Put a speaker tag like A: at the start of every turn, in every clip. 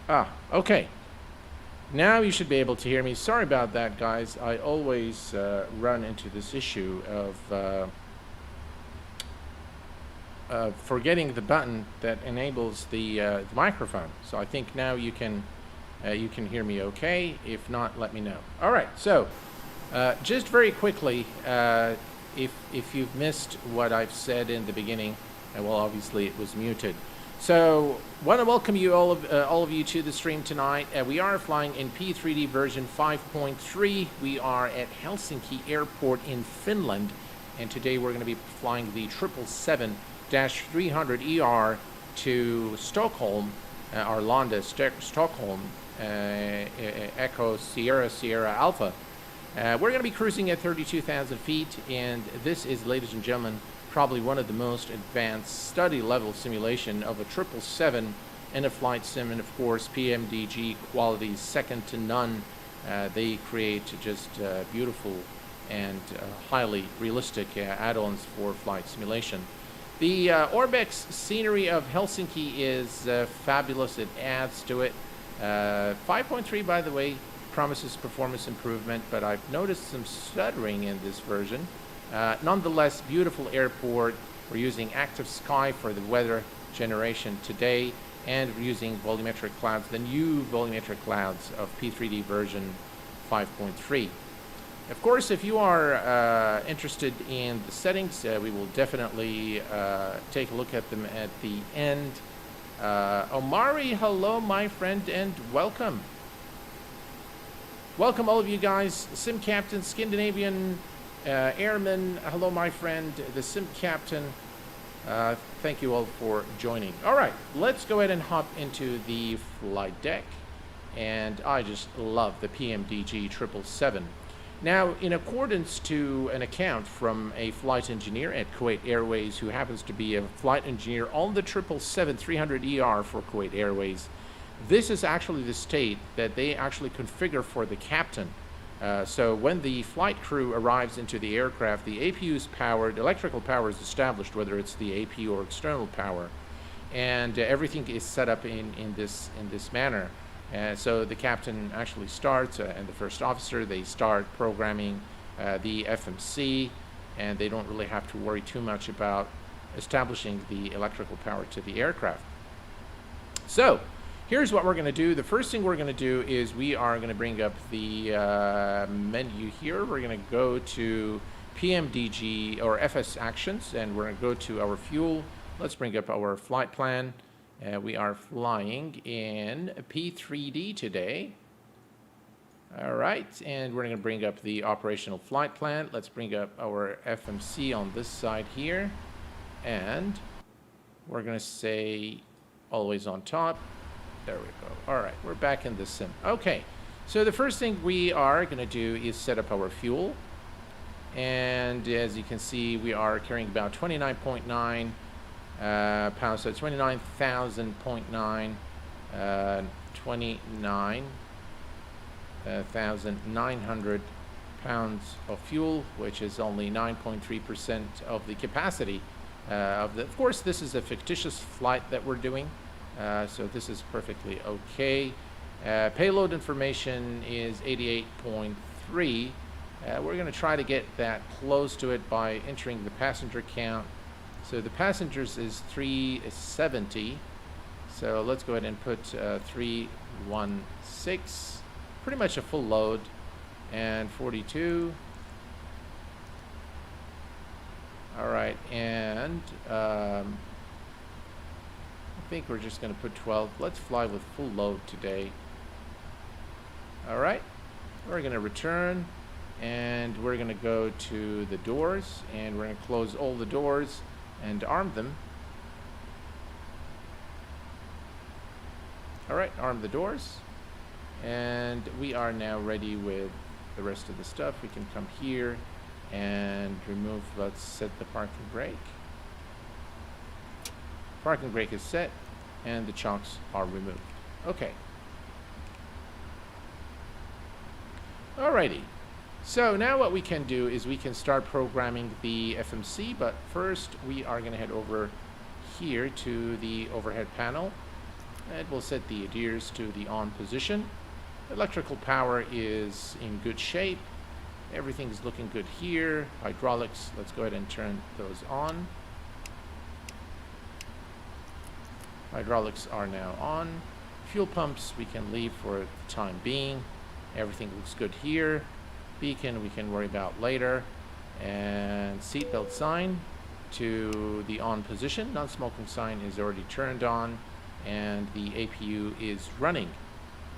A: Okay. Now you should be able to hear me. Sorry about that, guys. I always run into this issue of forgetting the button that enables the microphone. So I think now you can hear me okay. If not, let me know. All right. So just very quickly, if you've missed what I've said in the beginning, well, obviously it was muted. So, want to welcome you all of you to the stream tonight. We are flying in P3D version 5.3. We are at Helsinki Airport in Finland, and today we're going to be flying the 777-300ER to Stockholm, Arlanda, Stockholm, Echo Sierra Alpha. We're going to be cruising at 32,000 feet, and this is, ladies and gentlemen, probably one of the most advanced study level simulation of a 777 in a flight sim, and of course PMDG quality second to none. They create just beautiful and highly realistic add-ons for flight simulation. The Orbex scenery of Helsinki is fabulous. It adds to it. 5.3, by the way, promises performance improvement, but I've noticed some stuttering in this version. Nonetheless, beautiful airport. We're using Active Sky for the weather generation today, and we're using volumetric clouds, the new volumetric clouds of P3D version 5.3. Of course, if you are interested in the settings, we will definitely take a look at them at the end. Omari, hello, my friend, and welcome. Welcome, all of you guys. Sim Captain, Scandinavian Airman, hello, my friend, the Sim Captain. Thank you all for joining. All right, let's go ahead and hop into the flight deck. And I just love the PMDG 777. Now, in accordance to an account from a flight engineer at Kuwait Airways, who happens to be a flight engineer on the 777-300ER for Kuwait Airways, this is actually the state that they actually configure for the captain. So when the flight crew arrives into the aircraft, the APU is powered, electrical power is established, whether it's the APU or external power, and everything is set up in this manner. So the captain actually starts, and the first officer, they start programming the FMC, and they don't really have to worry too much about establishing the electrical power to the aircraft. So here's what we're going to do. The first thing we're going to do is we are going to bring up the menu here. We're going to go to PMDG or FS Actions, and we're going to go to our fuel. Let's bring up our flight plan. We are flying in P3D today. All right, and we're going to bring up the operational flight plan. Let's bring up our FMC on this side here, and we're going to say always on top. There we go. All right, we're back in the sim. Okay, so the first thing we are going to do is set up our fuel. And as you can see, we are carrying about 29.9 pounds, so 29,000.9, 29,900 pounds of fuel, which is only 9.3% of the capacity of course, this is a fictitious flight that we're doing. So this is perfectly okay. Payload information is 88.3. We're going to try to get that close to it by entering the passenger count. So the passengers is 370. So let's go ahead and put 316. Pretty much a full load. And 42. All right, and I think we're just going to put 12. Let's fly with full load today. All right, we're going to return, and we're going to go to the doors, and we're going to close all the doors and arm them. All right, arm the doors, and we are now ready with the rest of the stuff. We can come here and remove, let's set the parking brake. Parking brake is set, and the chocks are removed. Okay. Alrighty. So now what we can do is we can start programming the FMC, but first we are going to head over here to the overhead panel. And we'll set the adheres to the on position. Electrical power is in good shape. Everything's looking good here. Hydraulics, let's go ahead and turn those on. Hydraulics are now on. Fuel pumps we can leave for the time being. Everything looks good here. Beacon we can worry about later. And seatbelt sign to the on position. Non-smoking sign is already turned on, and the APU is running.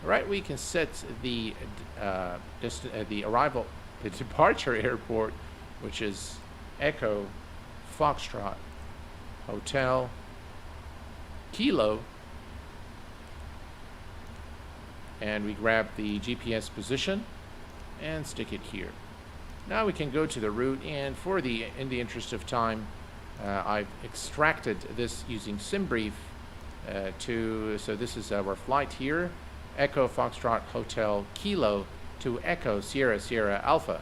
A: All right, we can set the departure airport, which is Echo Foxtrot Hotel Kilo, and we grab the GPS position and stick it here. Now we can go to the route, and in the interest of time, I've extracted this using SimBrief so this is our flight here, Echo Foxtrot Hotel Kilo to Echo Sierra Sierra Alpha.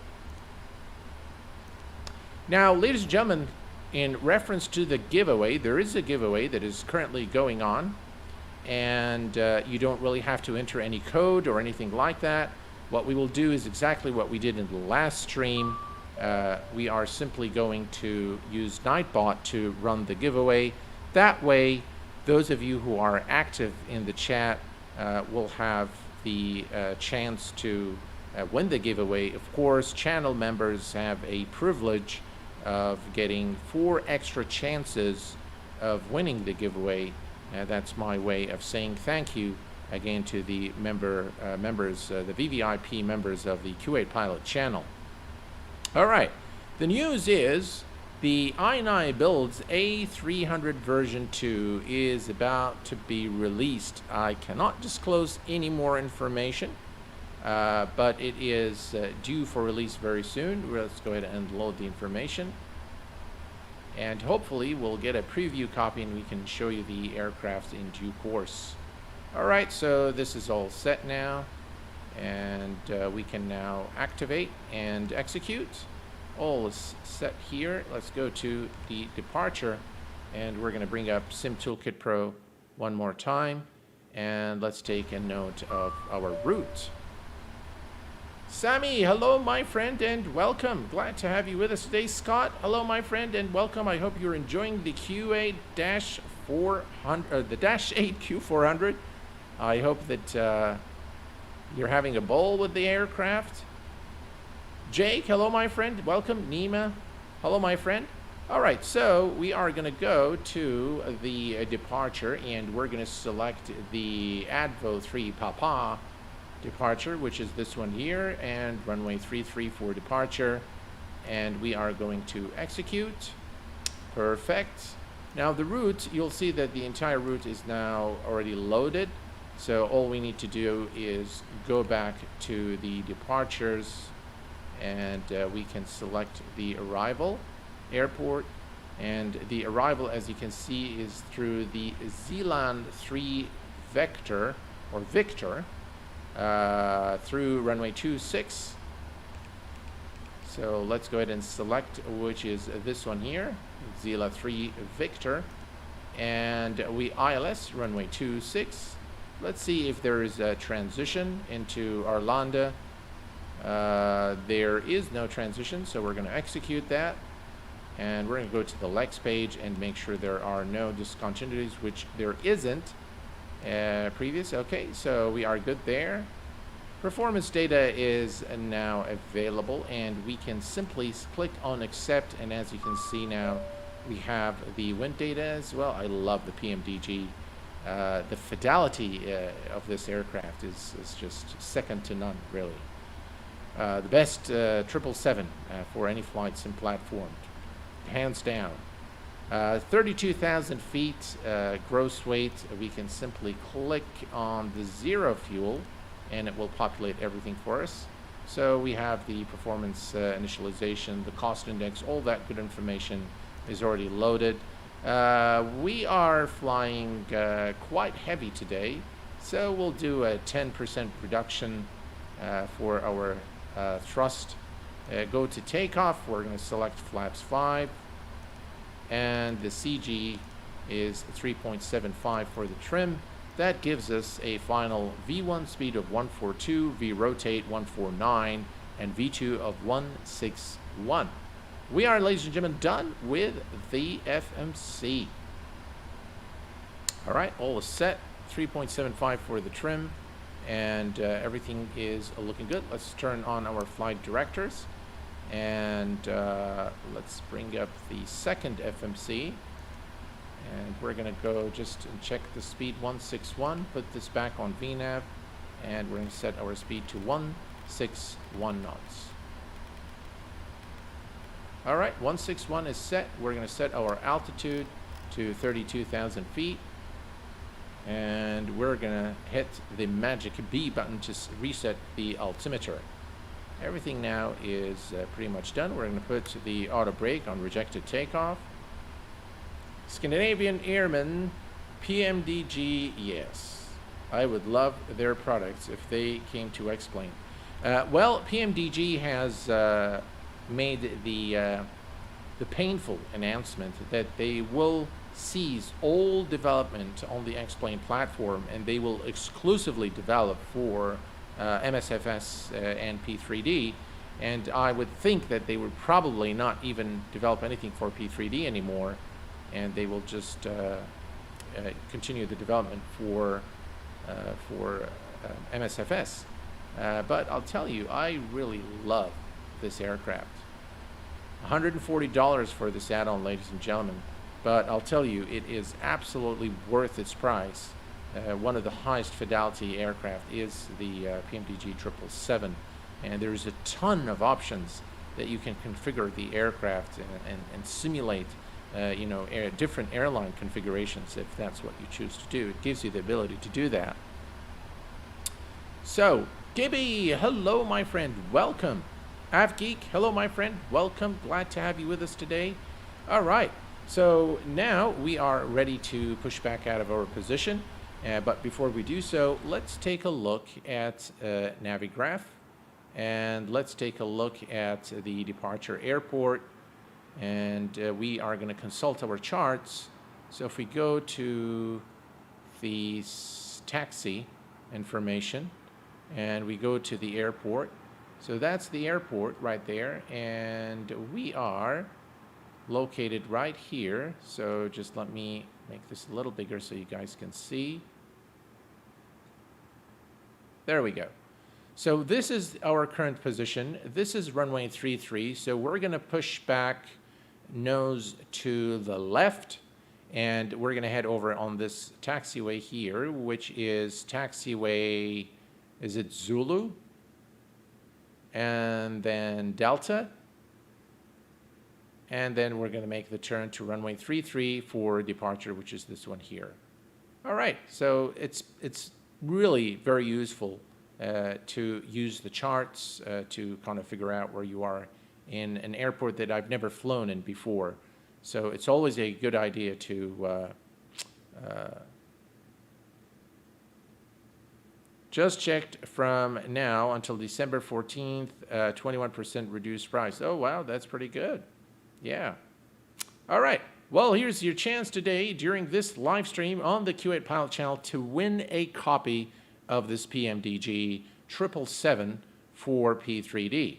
A: Now, ladies and gentlemen, in reference to the giveaway, there is a giveaway that is currently going on, and you don't really have to enter any code or anything like that. What we will do is exactly what we did in the last stream. We are simply going to use Nightbot to run the giveaway. That way, those of you who are active in the chat will have the chance to win the giveaway. Of course, channel members have a privilege of getting 4 extra chances of winning the giveaway. That's my way of saying thank you again to the members, the VVIP members of the Q8Pilot channel. All right, the news is the INI Builds A300 version 2 is about to be released. I cannot disclose any more information, but it is due for release very soon. Let's go ahead and load the information, and hopefully we'll get a preview copy and we can show you the aircraft in due course. All right, so this is all set now, and we can now activate and execute. All is set here. Let's go to the departure, and we're going to bring up Sim Toolkit Pro one more time, and let's take a note of our route. Sammy, hello my friend, and welcome. Glad to have you with us today. Scott, hello my friend, and welcome. I hope you're enjoying the Q8-400, the Dash 8 Q400. I hope that you're having a ball with the aircraft. Jake, hello my friend, welcome. Nima, hello my friend. All right, so we are going to go to the departure, and we're going to select the Advo 3 Papa departure, which is this one here, and runway 33 for departure, and we are going to execute. Perfect. Now the route, you'll see that the entire route is now already loaded. So all we need to do is go back to the departures, and we can select the arrival airport, and the arrival, as you can see, is through the Zealand 3 Vector or Victor through runway 26. So let's go ahead and select, which is this one here, Zealand 3 Victor, and we ILS runway 26. Let's see if there is a transition into Arlanda. There is no transition, so we're going to execute that. And we're going to go to the Lex page and make sure there are no discontinuities, which there isn't previous. Okay, so we are good there. Performance data is now available, and we can simply click on accept. And as you can see now, we have the wind data as well. I love the PMDG. The fidelity of this aircraft is just second to none, really. The best 777 for any flight sim platform, hands down. 32,000 feet gross weight. We can simply click on the zero fuel, and it will populate everything for us. So we have the performance initialization, the cost index, all that good information is already loaded. We are flying quite heavy today, so we'll do a 10% reduction for our thrust. Go to takeoff. We're going to select flaps 5, and the CG is 3.75 for the trim. that gives us a final V1 speed of 142, V rotate 149, and V2 of 161. We are, ladies and gentlemen, done with the FMC. All right, all is set. 3.75 for the trim, and everything is looking good. Let's turn on our flight directors, and let's bring up the second FMC. And we're going to go just and check the speed 161, put this back on VNAV, and we're going to set our speed to 161 knots. All right, 161 is set. We're going to set our altitude to 32,000 feet. And we're going to hit the magic B button to reset the altimeter. Everything now is pretty much done. We're going to put the auto brake on rejected takeoff. Scandinavian Airmen, PMDG, yes. I would love their products if they came to X-Plane. Well, PMDG has made the painful announcement that they will cease all development on the X-Plane platform, and they will exclusively develop for MSFS and P3D. And I would think that they would probably not even develop anything for P3D anymore, and they will just continue the development for MSFS. But I'll tell you, I really love this aircraft. $140 for this add-on, ladies and gentlemen. But I'll tell you, it is absolutely worth its price. One of the highest fidelity aircraft is the PMDG 777, and there's a ton of options that you can configure the aircraft and simulate different airline configurations if that's what you choose to do. It gives you the ability to do that. So, Gibby, hello my friend, welcome. AvGeek, hello my friend, welcome. Glad to have you with us today. All right, so now we are ready to push back out of our position. But before we do so, let's take a look at Navigraph, and let's take a look at the departure airport. And we are going to consult our charts. So if we go to the taxi information and we go to the airport, so that's the airport right there, and we are located right here. So just let me make this a little bigger so you guys can see. There we go. So this is our current position. This is runway 33. So we're going to push back nose to the left, and we're going to head over on this taxiway here, which is taxiway, is it Zulu? And then Delta. And then we're going to make the turn to runway 33 for departure, which is this one here. All right, so it's really very useful to use the charts to kind of figure out where you are in an airport that I've never flown in before. So it's always a good idea to just checked from now until December 14th, 21% reduced price. Oh, wow, that's pretty good. Yeah. All right. Well, here's your chance today during this live stream on the Q8Pilot channel to win a copy of this PMDG 777 for P3D.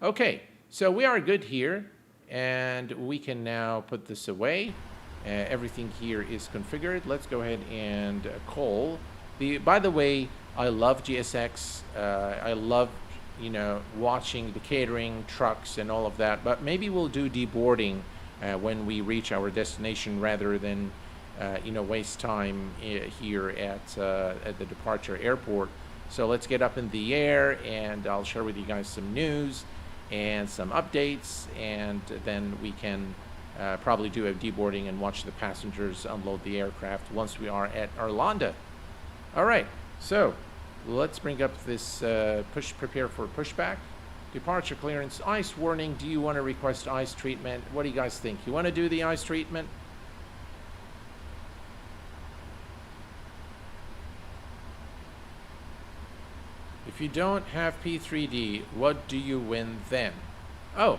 A: Okay, so we are good here, and we can now put this away. Everything here is configured. Let's go ahead and call. By the way, I love GSX. I love, watching the catering, trucks, and all of that. But maybe we'll do deboarding when we reach our destination rather than, waste time here at the departure airport. So let's get up in the air, and I'll share with you guys some news and some updates, and then we can probably do a deboarding and watch the passengers unload the aircraft once we are at Arlanda. All right, so let's bring up this prepare for pushback. Departure clearance, ice warning. Do you want to request ice treatment? What do you guys think? You want to do the ice treatment? If you don't have P3D, what do you win then? Oh,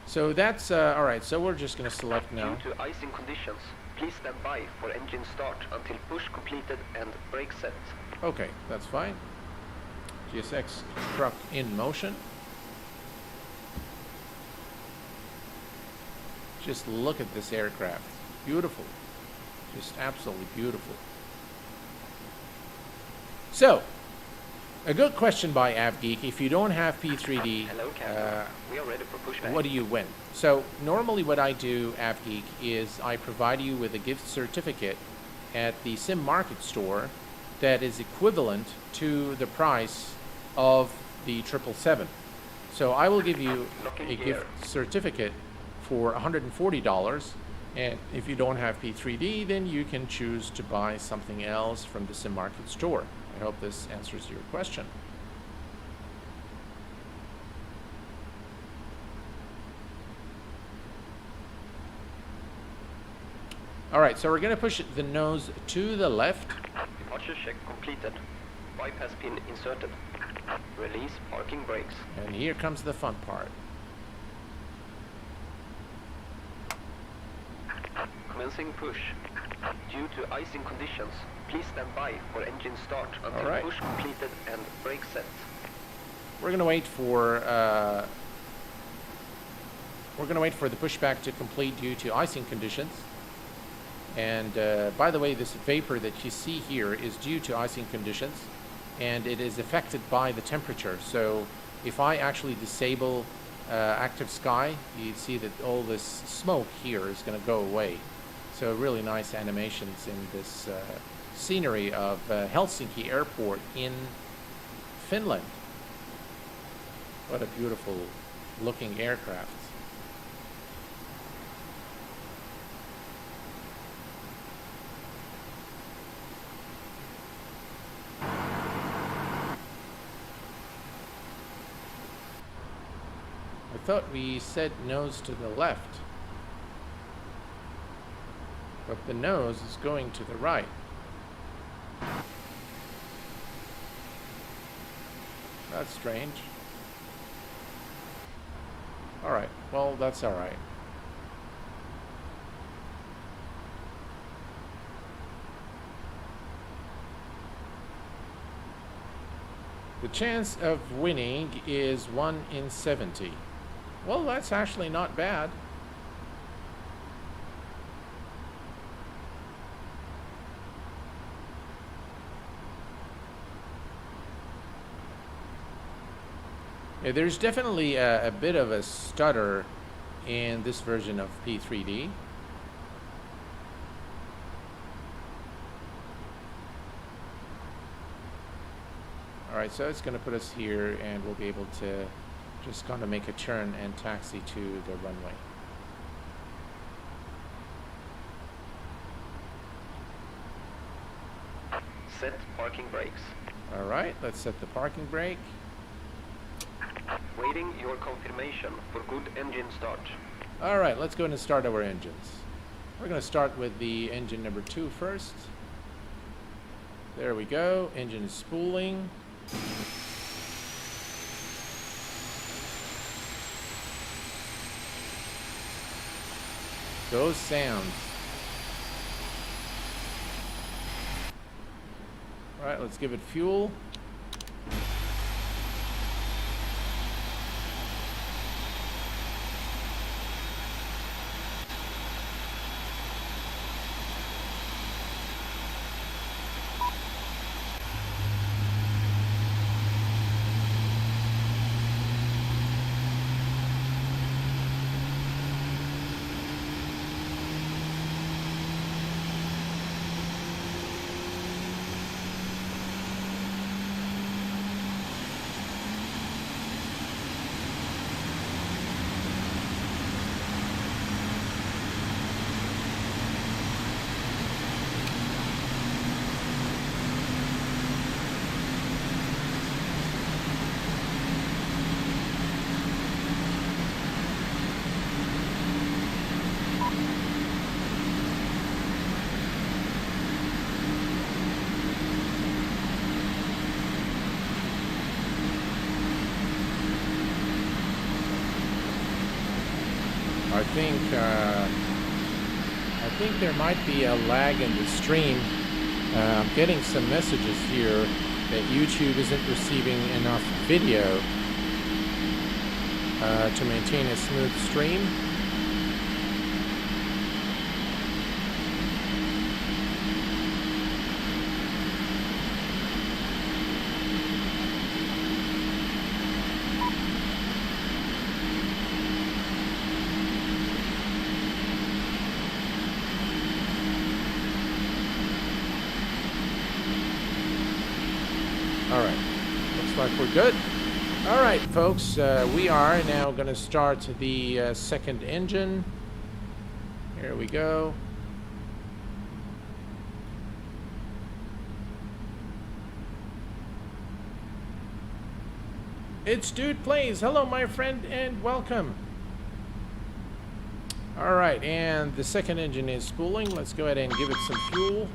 A: So that's all right. So we're just going to select now.
B: Due to icing conditions, please stand by for engine start until push completed and brake set.
A: Okay, that's fine. GSX truck in motion. Just look at this aircraft. Beautiful. Just absolutely beautiful. So, a good question by AvGeek. If you don't have P3D,
B: Hello, Captain. We are ready for pushback.
A: what do you win? So, normally what I do, AvGeek, is I provide you with a gift certificate at the Sim Market store that is equivalent to the price of the 777. So I will give you a gift certificate for $140, and if you don't have P3D, then you can choose to buy something else from the Sim Market store. I hope this answers your question. All right, so we're going to push the nose to the left.
B: Departure check completed. Bypass pin inserted. Release parking brakes.
A: And here comes the fun part.
B: Commencing push. Due to icing conditions, please stand by for engine start until push completed and brake set.
A: We're going to wait for the pushback to complete due to icing conditions. And by the way, this vapor that you see here is due to icing conditions, and it is affected by the temperature. So if I actually disable active sky, you see that all this smoke here is going to go away. So really nice animations in this scenery of Helsinki Airport in Finland. What a beautiful looking aircraft. I thought we said nose to the left, but the nose is going to the right. That's strange. All right, well, that's all right. The chance of winning is 1 in 70. Well, that's actually not bad. Yeah, there's definitely a bit of a stutter in this version of P3D. All right, so it's going to put us here, and we'll be able to just kind of make a turn and taxi to the runway.
B: Set parking brakes.
A: All right, let's set the parking brake.
B: Waiting your confirmation for good engine start.
A: All right, let's go ahead and start our engines. We're going to start with the engine number 2 first. There we go. Engine is spooling. Those sounds. All right, let's give it fuel. I think there might be a lag in the stream. I'm getting some messages here that YouTube isn't receiving enough video to maintain a smooth stream. Alright, looks like we're good. Alright, folks, we are now going to start the second engine. Here we go. It's Dude Plays. Hello, my friend, and welcome. Alright, and the second engine is spooling. Let's go ahead and give it some fuel.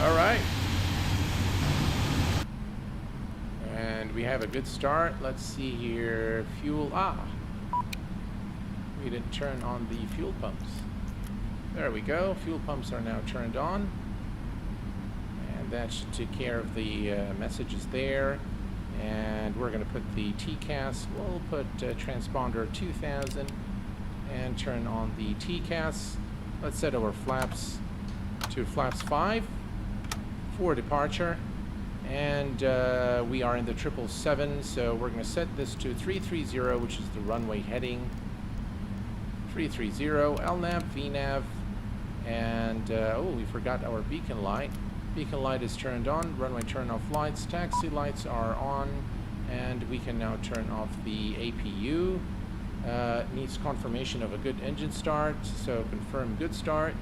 A: All right. And we have a good start. Let's see here. Fuel. We didn't turn on the fuel pumps. There we go. Fuel pumps are now turned on. And that should take care of the messages there. And we're going to put the TCAS. We'll put transponder 2000 and turn on the TCAS. Let's set our flaps to flaps 5 for departure. And we are in the 777, so we're going to set this to 330, which is the runway heading. 330, LNAV, VNAV, and oh, we forgot our beacon light. Beacon light is turned on, runway turn off lights, taxi lights are on, and we can now turn off the APU. Needs confirmation of a good engine start, so confirm good start.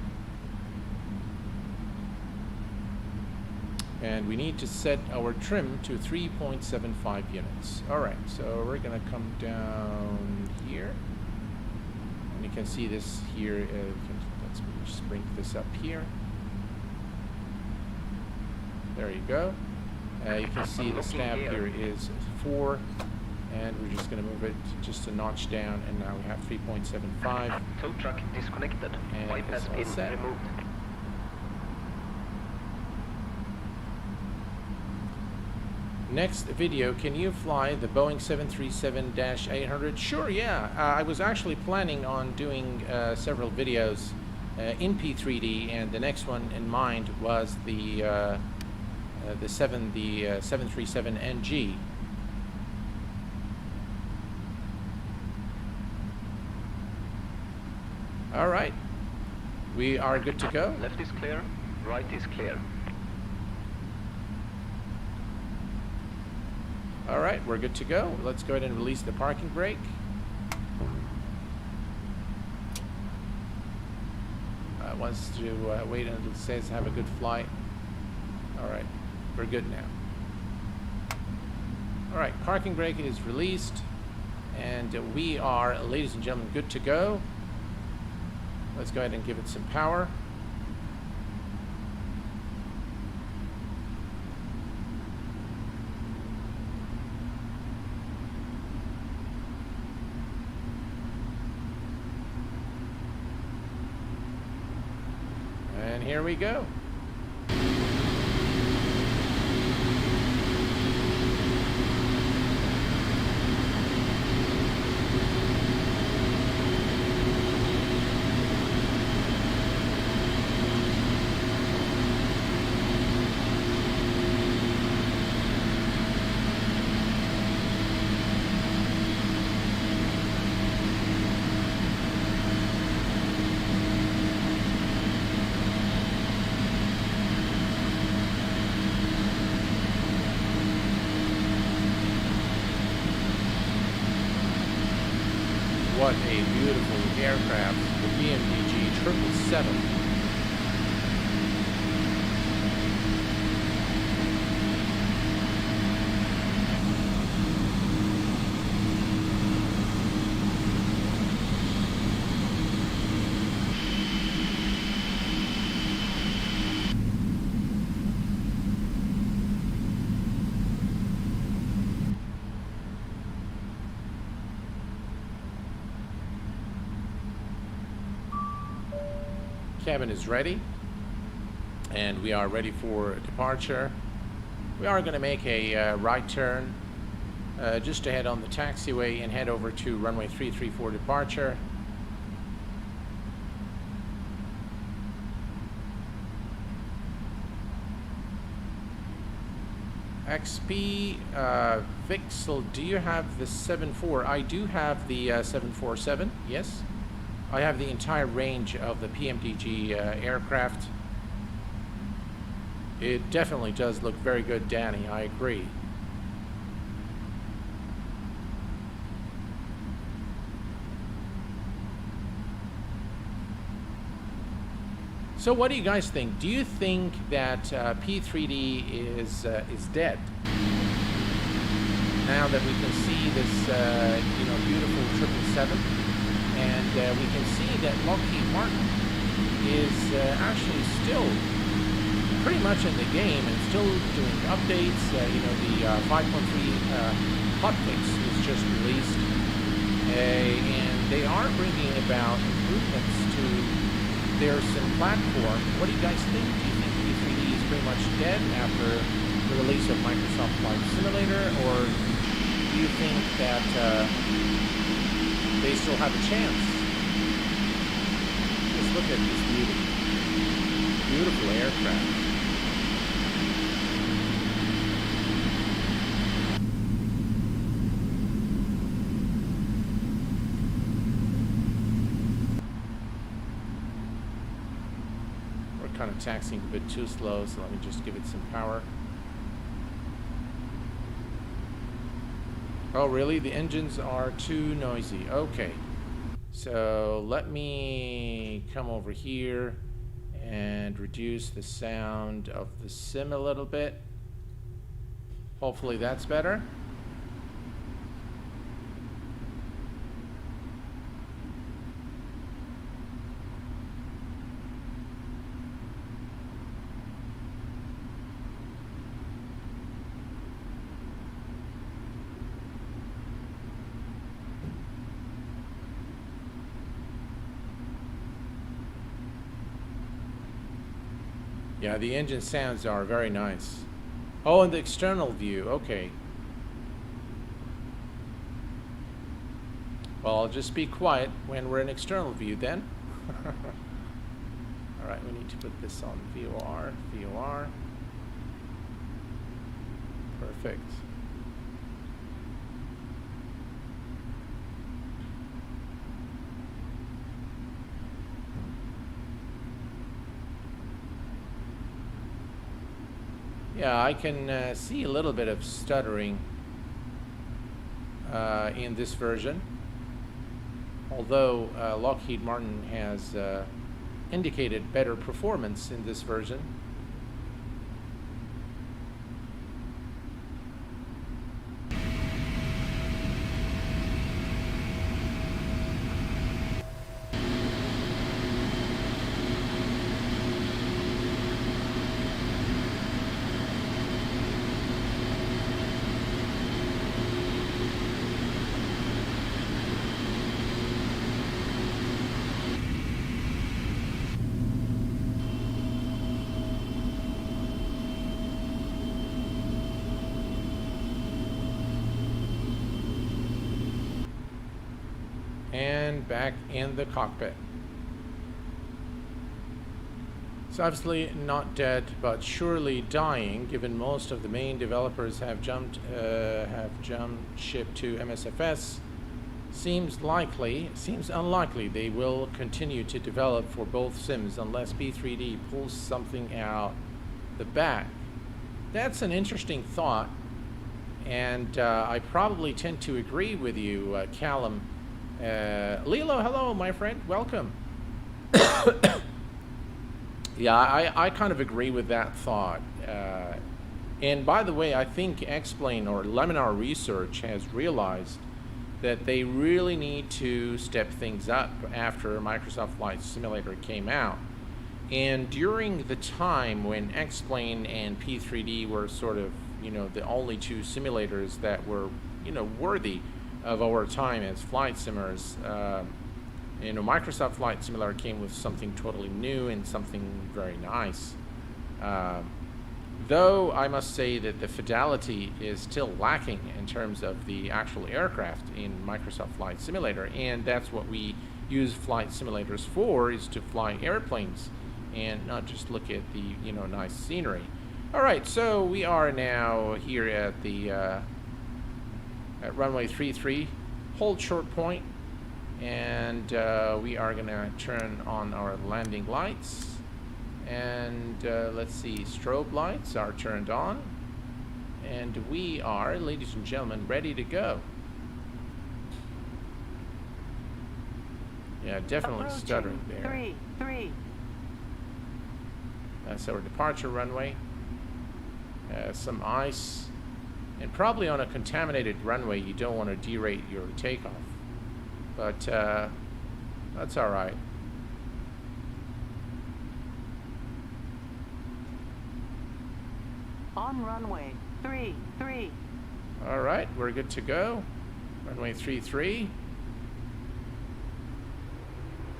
A: And we need to set our trim to 3.75 units. Alright, so we're gonna come down here. And you can see this here. Let's just bring this up here. There you go. You can see the stab here is 4. And we're just gonna move it just a notch down, and now we have 3.75.
B: Tow truck disconnected.
A: And
B: Bypass pin removed.
A: Next video, can you fly the Boeing 777-300? Sure, yeah. I was actually planning on doing several videos in P3D, and the next one in mind was the 737NG. All right, we are good to go.
B: Left is clear, right is clear.
A: All right, we're good to go. Let's go ahead and release the parking brake. Wants to wait until it says have a good flight. All right, we're good now. All right, parking brake is released, and we are, ladies and gentlemen, good to go. Let's go ahead and give it some power. And here we go. What a beautiful aircraft, the PMDG 777. Cabin is ready, and we are ready for departure. We are going to make a right turn just to head on the taxiway and head over to runway 334 departure. XP Vixel, do you have the 74? I do have the 747, yes. I have the entire range of the PMDG aircraft. It definitely does look very good, Danny. I agree. So what do you guys think? Do you think that P3D is dead? Now that we can see this, beautiful 777. And we can see that Lockheed Martin is actually still pretty much in the game and still doing updates. The 5.3 hotfix is just released, and they are bringing about improvements to their sim platform. What do you guys think? Do you think P3D is pretty much dead after the release of Microsoft Flight Simulator, or do you think that they still have a chance? Just look at this beautiful aircraft. We're kind of taxiing a bit too slow, so let me just give it some power. Oh, really? The engines are too noisy. Okay. So let me come over here and reduce the sound of the sim a little bit. Hopefully that's better. Yeah, the engine sounds are very nice. Oh, and the external view, okay. Well, I'll just be quiet when we're in external view then. Alright, we need to put this on VOR, VOR. Perfect. Yeah, I can see a little bit of stuttering in this version, although Lockheed Martin has indicated better performance in this version. And back in the cockpit. It's obviously not dead, but surely dying, given most of the main developers have jumped ship to MSFS. Seems unlikely they will continue to develop for both sims unless P3D pulls something out the back. That's an interesting thought, and I probably tend to agree with you, Callum. Lilo, hello, my friend. Welcome. Yeah, I kind of agree with that thought. And by the way, I think X-Plane or Laminar Research has realized that they really need to step things up after Microsoft Flight Simulator came out. And during the time when X-Plane and P3D were sort of, you know, the only two simulators that were, you know, worthy of our time as flight simmers, you know, Microsoft Flight Simulator came with something totally new and something very nice. Though I must say that the fidelity is still lacking in terms of the actual aircraft in Microsoft Flight Simulator, and that's what we use flight simulators for, is to fly airplanes and not just look at the, you know, nice scenery. All right, so we are now here at the at runway 33, hold short point, and we are gonna turn on our landing lights. And let's see, strobe lights are turned on, and we are, ladies and gentlemen, ready to go. Yeah, definitely stuttering there.
C: 3.
A: That's our departure runway. Some ice, and probably on a contaminated runway you don't want to derate your takeoff, but that's all right.
C: On runway 33.
A: All right, we're good to go. Runway 33.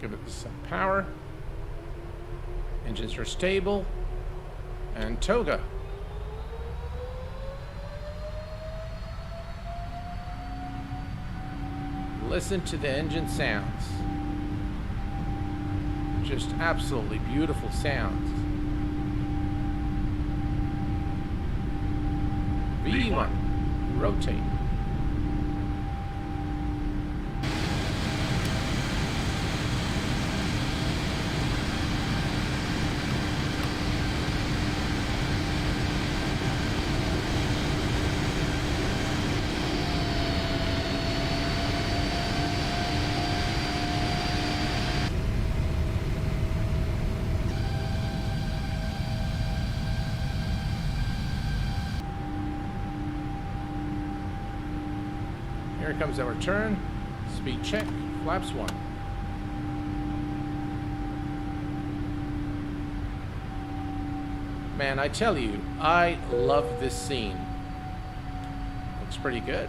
A: Give it some power. Engines are stable. And toga. Listen to the engine sounds. Just absolutely beautiful sounds. V1, rotate. Here comes our turn. Speed check. Flaps 1. Man, I tell you, I love this scene. Looks pretty good.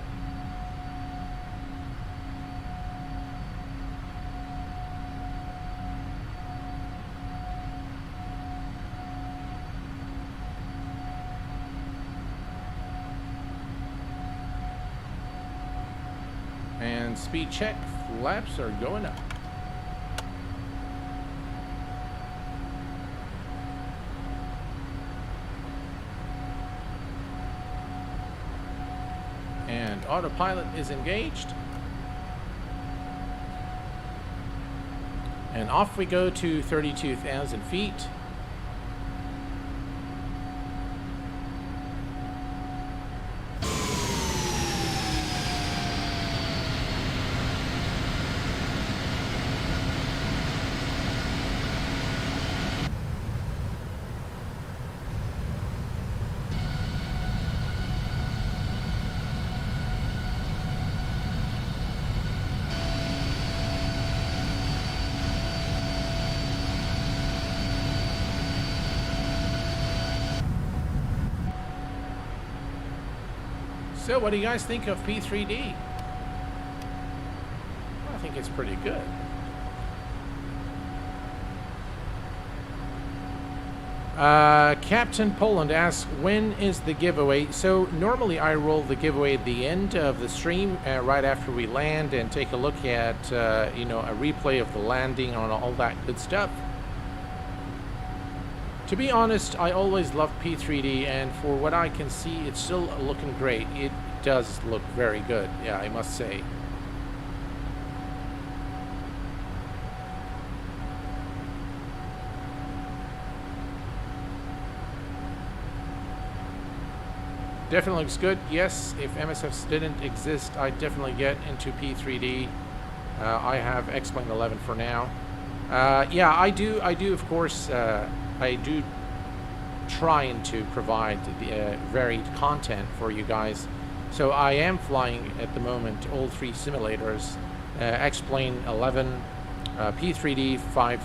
A: And speed check, flaps are going up. And autopilot is engaged. And off we go to 32,000 feet. So what do you guys think of P3D? I think it's pretty good. Captain Poland asks, when is the giveaway? So normally I roll the giveaway at the end of the stream, right after we land, and take a look at, you know, a replay of the landing on all that good stuff. To be honest, I always loved P3D, and for what I can see, it's still looking great. It does look very good, yeah, I must say. Definitely looks good. Yes, if MSFs didn't exist, I'd definitely get into P3D. I have X-Plane 11 for now. Yeah, I do, of course, I do trying to provide the varied content for you guys. So I am flying at the moment all three simulators, X-Plane 11, P3D 5,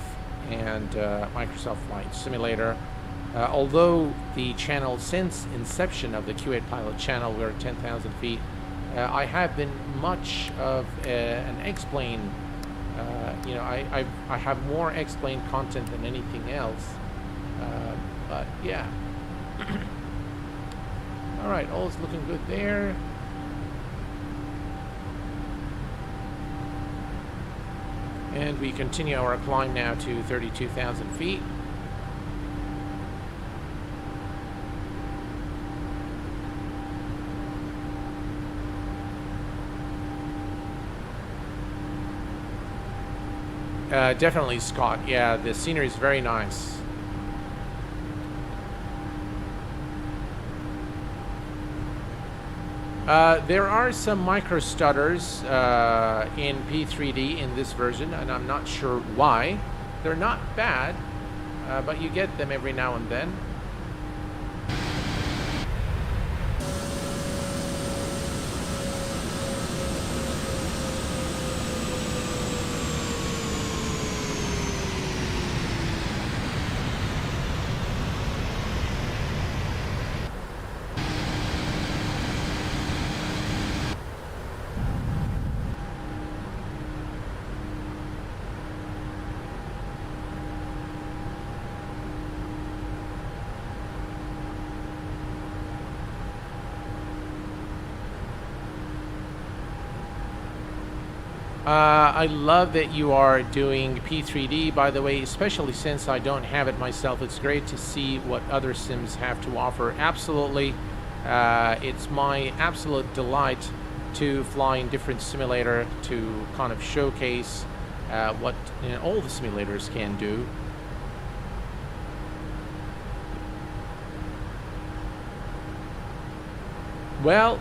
A: and Microsoft Flight Simulator. Although the channel, since inception of the Q8Pilot channel, we're at 10,000 feet, I have been much of an X-Plane, you know, I have more X-Plane content than anything else, but yeah. All right, all is looking good there. And we continue our climb now to 32,000 feet. Definitely, Scott. Yeah, the scenery is very nice. There are some micro stutters in P3D in this version, and I'm not sure why. They're not bad, but you get them every now and then. I love that you are doing P3D, by the way, especially since I don't have it myself. It's great to see what other sims have to offer. Absolutely. It's my absolute delight to fly in different simulator to kind of showcase what, you know, all the simulators can do. Well,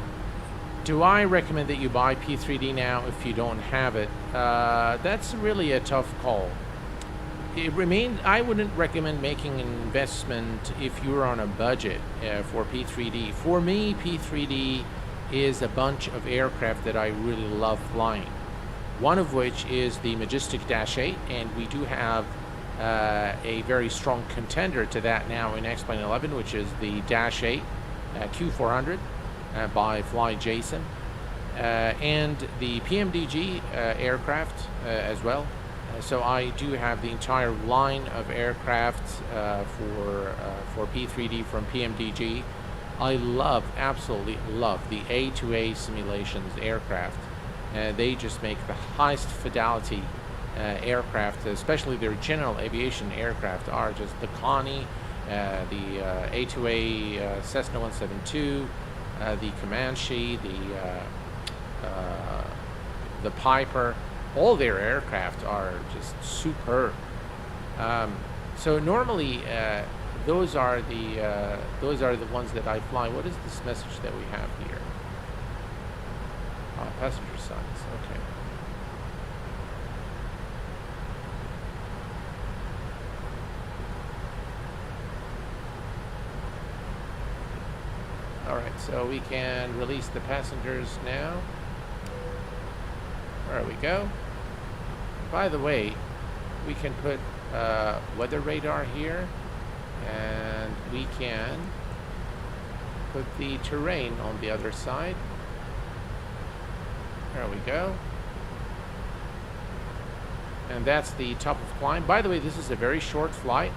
A: do I recommend that you buy P3D now if you don't have it? That's really a tough call. I wouldn't recommend making an investment if you're on a budget for P3D. For me, P3D is a bunch of aircraft that I really love flying. One of which is the Majestic Dash 8, and we do have a very strong contender to that now in X-Plane 11, which is the Dash 8 Q400. By Fly Jason, and the PMDG aircraft as well. So I do have the entire line of aircraft for P3D from PMDG. I absolutely love the A2A simulations aircraft. They just make the highest fidelity aircraft, especially their general aviation aircraft are just the Connie, the A2A Cessna 172, the Comanche, the Piper. All their aircraft are just superb. So normally those are the ones that I fly. What is this message that we have here? Passenger signs. Okay. Alright, so we can release the passengers now. There we go. By the way, we can put weather radar here, and we can put the terrain on the other side. There we go. And that's the top of climb. By the way, this is a very short flight.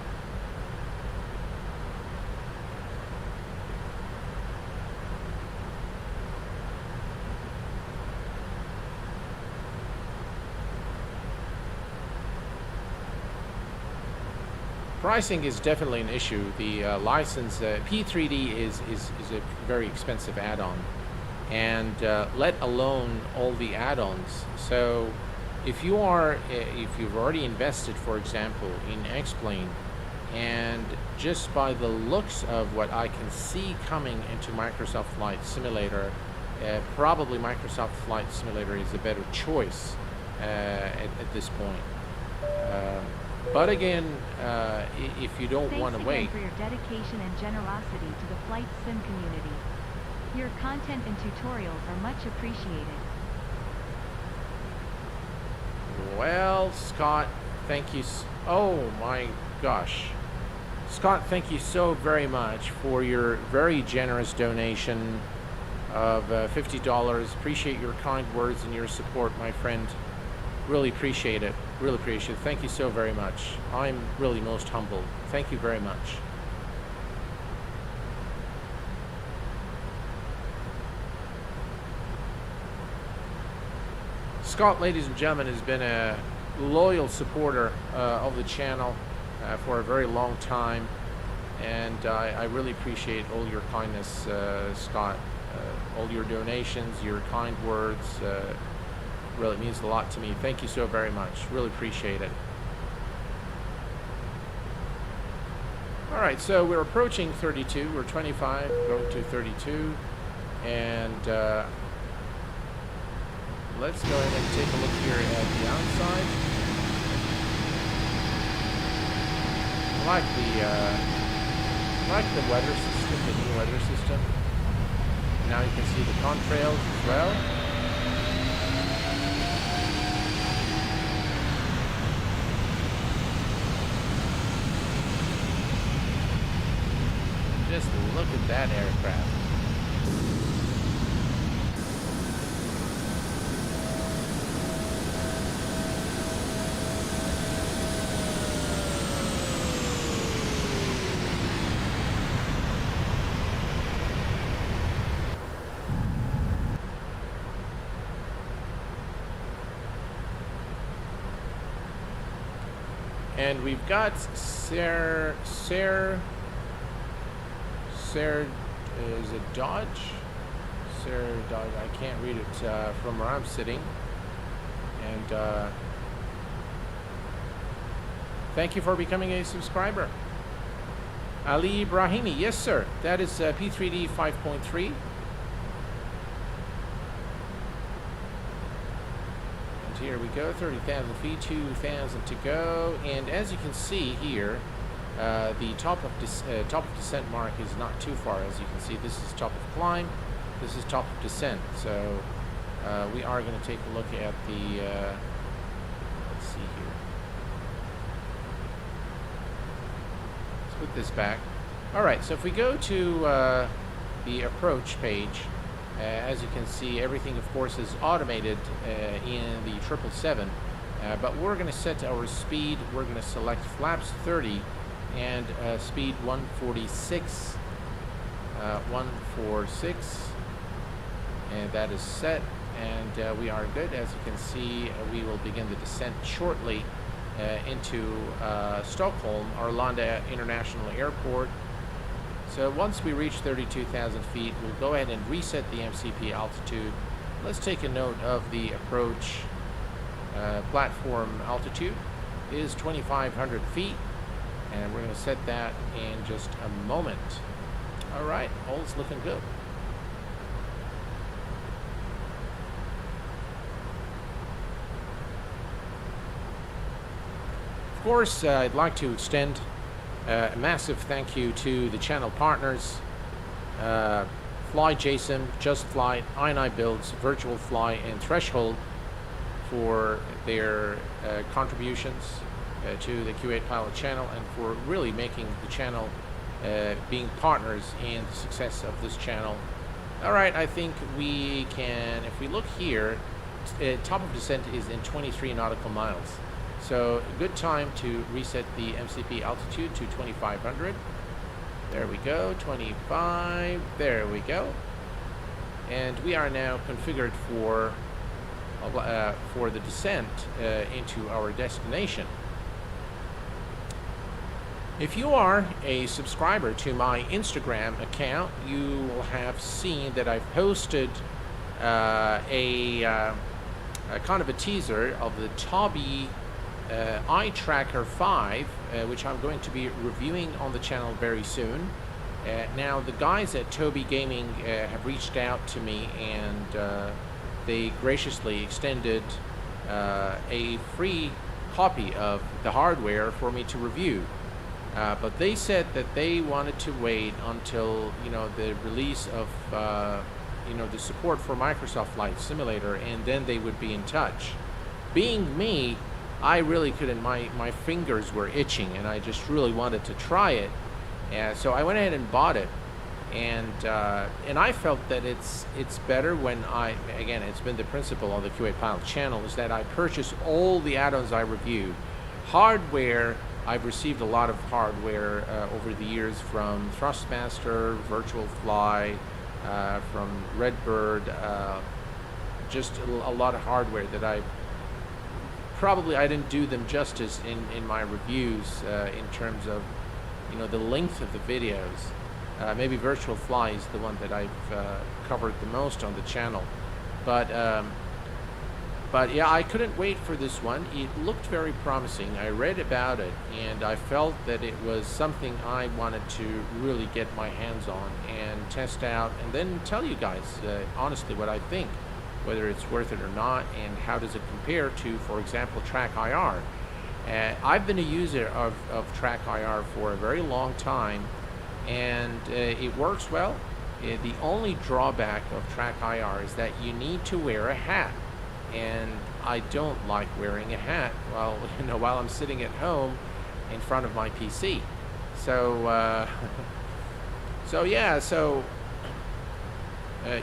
A: Pricing is definitely an issue. The license, P3D is a very expensive add-on, and let alone all the add-ons. So if you've already invested, for example, in X-Plane, and just by the looks of what I can see coming into Microsoft Flight Simulator, probably Microsoft Flight Simulator is a better choice. at this point. But again, if you don't want to wait.
D: Thanks again for your dedication and generosity to the flight sim community. Your content and tutorials are much appreciated.
A: Well, Scott, thank you. Oh my gosh. Scott, thank you so very much for your very generous donation of $50. Appreciate your kind words and your support, my friend. Really appreciate it. Really appreciate it. Thank you so very much. I'm really most humbled. Thank you very much. Scott, ladies and gentlemen, has been a loyal supporter of the channel for a very long time, and I really appreciate all your kindness, Scott. All your donations, your kind words, really means a lot to me. Thank you so very much. Really appreciate it. All right, so we're approaching 32. We're 25, going to 32, and let's go ahead and take a look here at the outside. I like the weather system, the new weather system. Now you can see the contrails as well. Just look at that aircraft. And we've got Ser is it Dodge? Ser Dodge. I can't read it from where I'm sitting. And thank you for becoming a subscriber. Ali Ibrahimi, yes sir. That is P3D 5.3. Here we go, 30,000 feet, 2,000 to go, and as you can see here, the top of descent mark is not too far. As you can see, this is top of climb, this is top of descent. So we are going to take a look at the. Let's see here. Let's put this back. All right. So if we go to the approach page. As you can see, everything of course is automated in the 777, but we're going to set our speed. We're going to select flaps 30 and speed 146, 146, and that is set, and we are good. As you can see, we will begin the descent shortly into Stockholm, Arlanda International Airport. So once we reach 32,000 feet, we'll go ahead and reset the MCP altitude. Let's take a note of the approach platform altitude is 2,500 feet, and we're going to set that in just a moment. All right, all's looking good. Of course, I'd like to extend a massive thank you to the channel partners, Fly JSON, Just Flight, I&I Builds, Virtual Fly, and Threshold for their contributions to the Q8Pilot channel, and for really making the channel being partners in the success of this channel. All right, I think we can, if we look here, top of descent is in 23 nautical miles. So a good time to reset the MCP altitude to 2,500. There we go, 25, there we go. And we are now configured for the descent into our destination. If you are a subscriber to my Instagram account, you will have seen that I've posted a kind of a teaser of the Tobii Eye Tracker 5, which I'm going to be reviewing on the channel very soon. Now the guys at Tobii Gaming have reached out to me, and they graciously extended a free copy of the hardware for me to review. But they said that they wanted to wait until, you know, the release of, you know, the support for Microsoft Flight Simulator, and then they would be in touch. Being me, I really couldn't, my fingers were itching, and I just really wanted to try it. So I went ahead and bought it. And I felt that it's better when again, it's been the principle on the Q8Pilot channel, is that I purchase all the add-ons I review. Hardware, I've received a lot of hardware over the years from Thrustmaster, Virtual Fly, from Redbird, just a lot of hardware that I didn't do them justice in my reviews in terms of, you know, the length of the videos. Maybe Virtual Fly is the one that I've covered the most on the channel, but yeah, I couldn't wait for this one. It looked very promising. I read about it, and I felt that it was something I wanted to really get my hands on and test out, and then tell you guys honestly what I think, whether it's worth it or not, and how does it compare to, for example, Track IR. I've been a user of Track IR for a very long time, and it works well. The only drawback of Track IR is that you need to wear a hat, and I don't like wearing a hat while, you know, while I'm sitting at home in front of my PC. So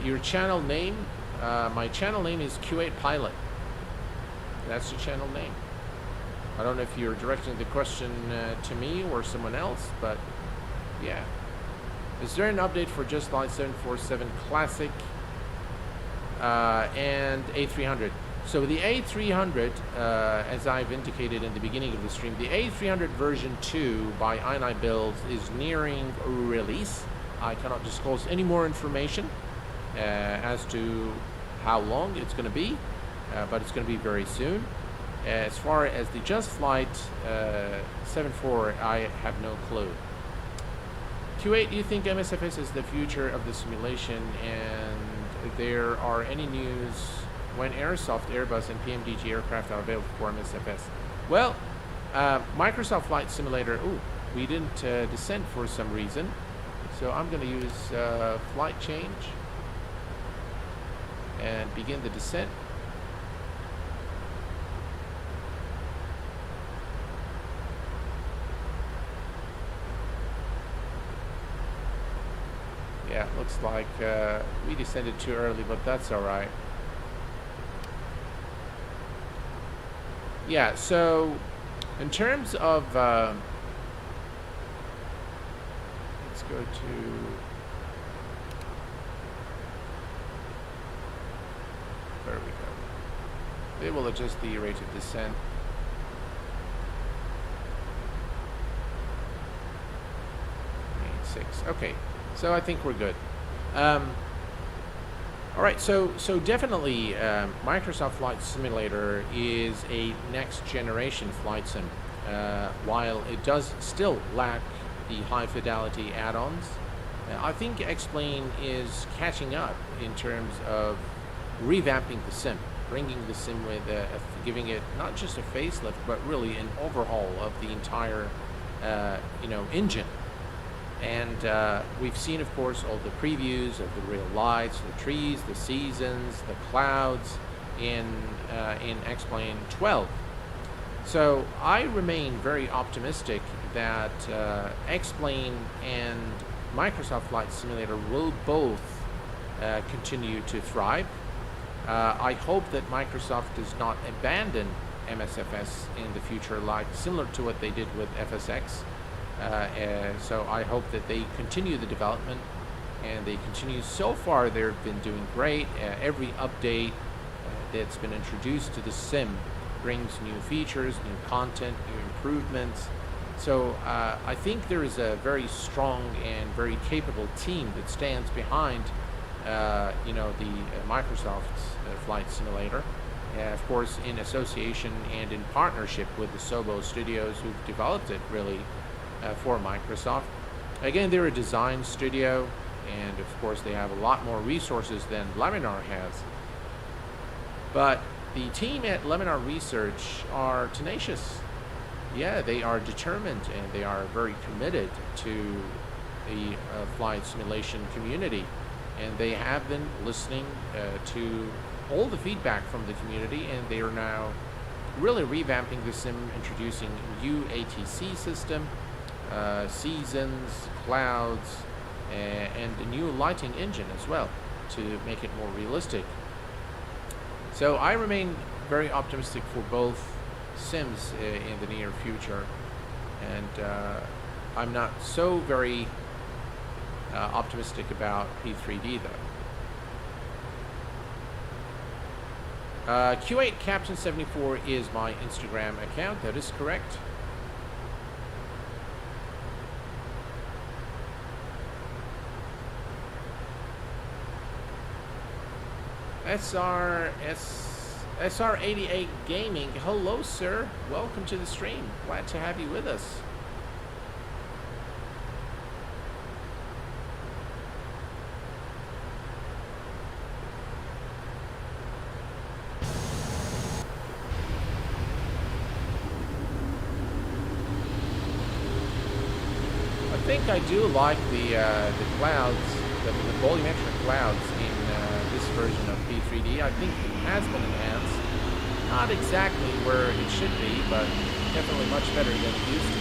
A: your channel name, my channel name is Q8Pilot. That's the channel name. I don't know if you're directing the question to me or someone else, but yeah. Is there an update for Just Flight 747 Classic and A300? So the A300, as I've indicated in the beginning of the stream, the A300 version 2 by i9 Builds is nearing release. I cannot disclose any more information as to how long it's going to be, but it's going to be very soon. As far as the Just Flight 74, I have no clue. Q8, do you think MSFS is the future of the simulation, and there are any news when Airsoft, Airbus, and PMDG aircraft are available for MSFS? Well, Microsoft Flight Simulator, ooh, we didn't descend for some reason, so I'm going to use flight change and begin the descent. Yeah, looks like we descended too early, but that's all right. Yeah, so in terms of let's go to there we go. They will adjust the rate of descent. Okay, so I think we're good. All right, so definitely Microsoft Flight Simulator is a next generation flight sim. While it does still lack the high fidelity add-ons, I think X-Plane is catching up in terms of revamping the sim, bringing the sim with giving it not just a facelift, but really an overhaul of the entire engine. And we've seen, of course, all the previews of the real lights, the trees, the seasons, the clouds in X-Plane 12. So I remain very optimistic that X-Plane and Microsoft Flight Simulator will both continue to thrive. I hope that Microsoft does not abandon MSFS in the future, like similar to what they did with FSX. So I hope that they continue the development, and they continue. So far they've been doing great. Every update that's been introduced to the sim brings new features, new content, new improvements. So I think there is a very strong and very capable team that stands behind the Microsoft's Flight Simulator, of course in association and in partnership with the Sobo Studios, who've developed it really for Microsoft. Again, they're a design studio, and of course they have a lot more resources than Laminar has. But the team at Leminar Research are tenacious. Yeah, they are determined and they are very committed to the flight simulation community. And they have been listening to all the feedback from the community, and they are now really revamping the sim, introducing new ATC system, seasons, clouds, and a new lighting engine as well to make it more realistic. So I remain very optimistic for both sims in the near future, and I'm not so very optimistic about P3D though. Q8 Captain 74 is my Instagram account. That is correct. SR88 Gaming. Hello, sir. Welcome to the stream. Glad to have you with us. I think I do like the clouds, the volumetric clouds in this version of P3D. I think it has been enhanced. Not exactly where it should be, but definitely much better than it used to be.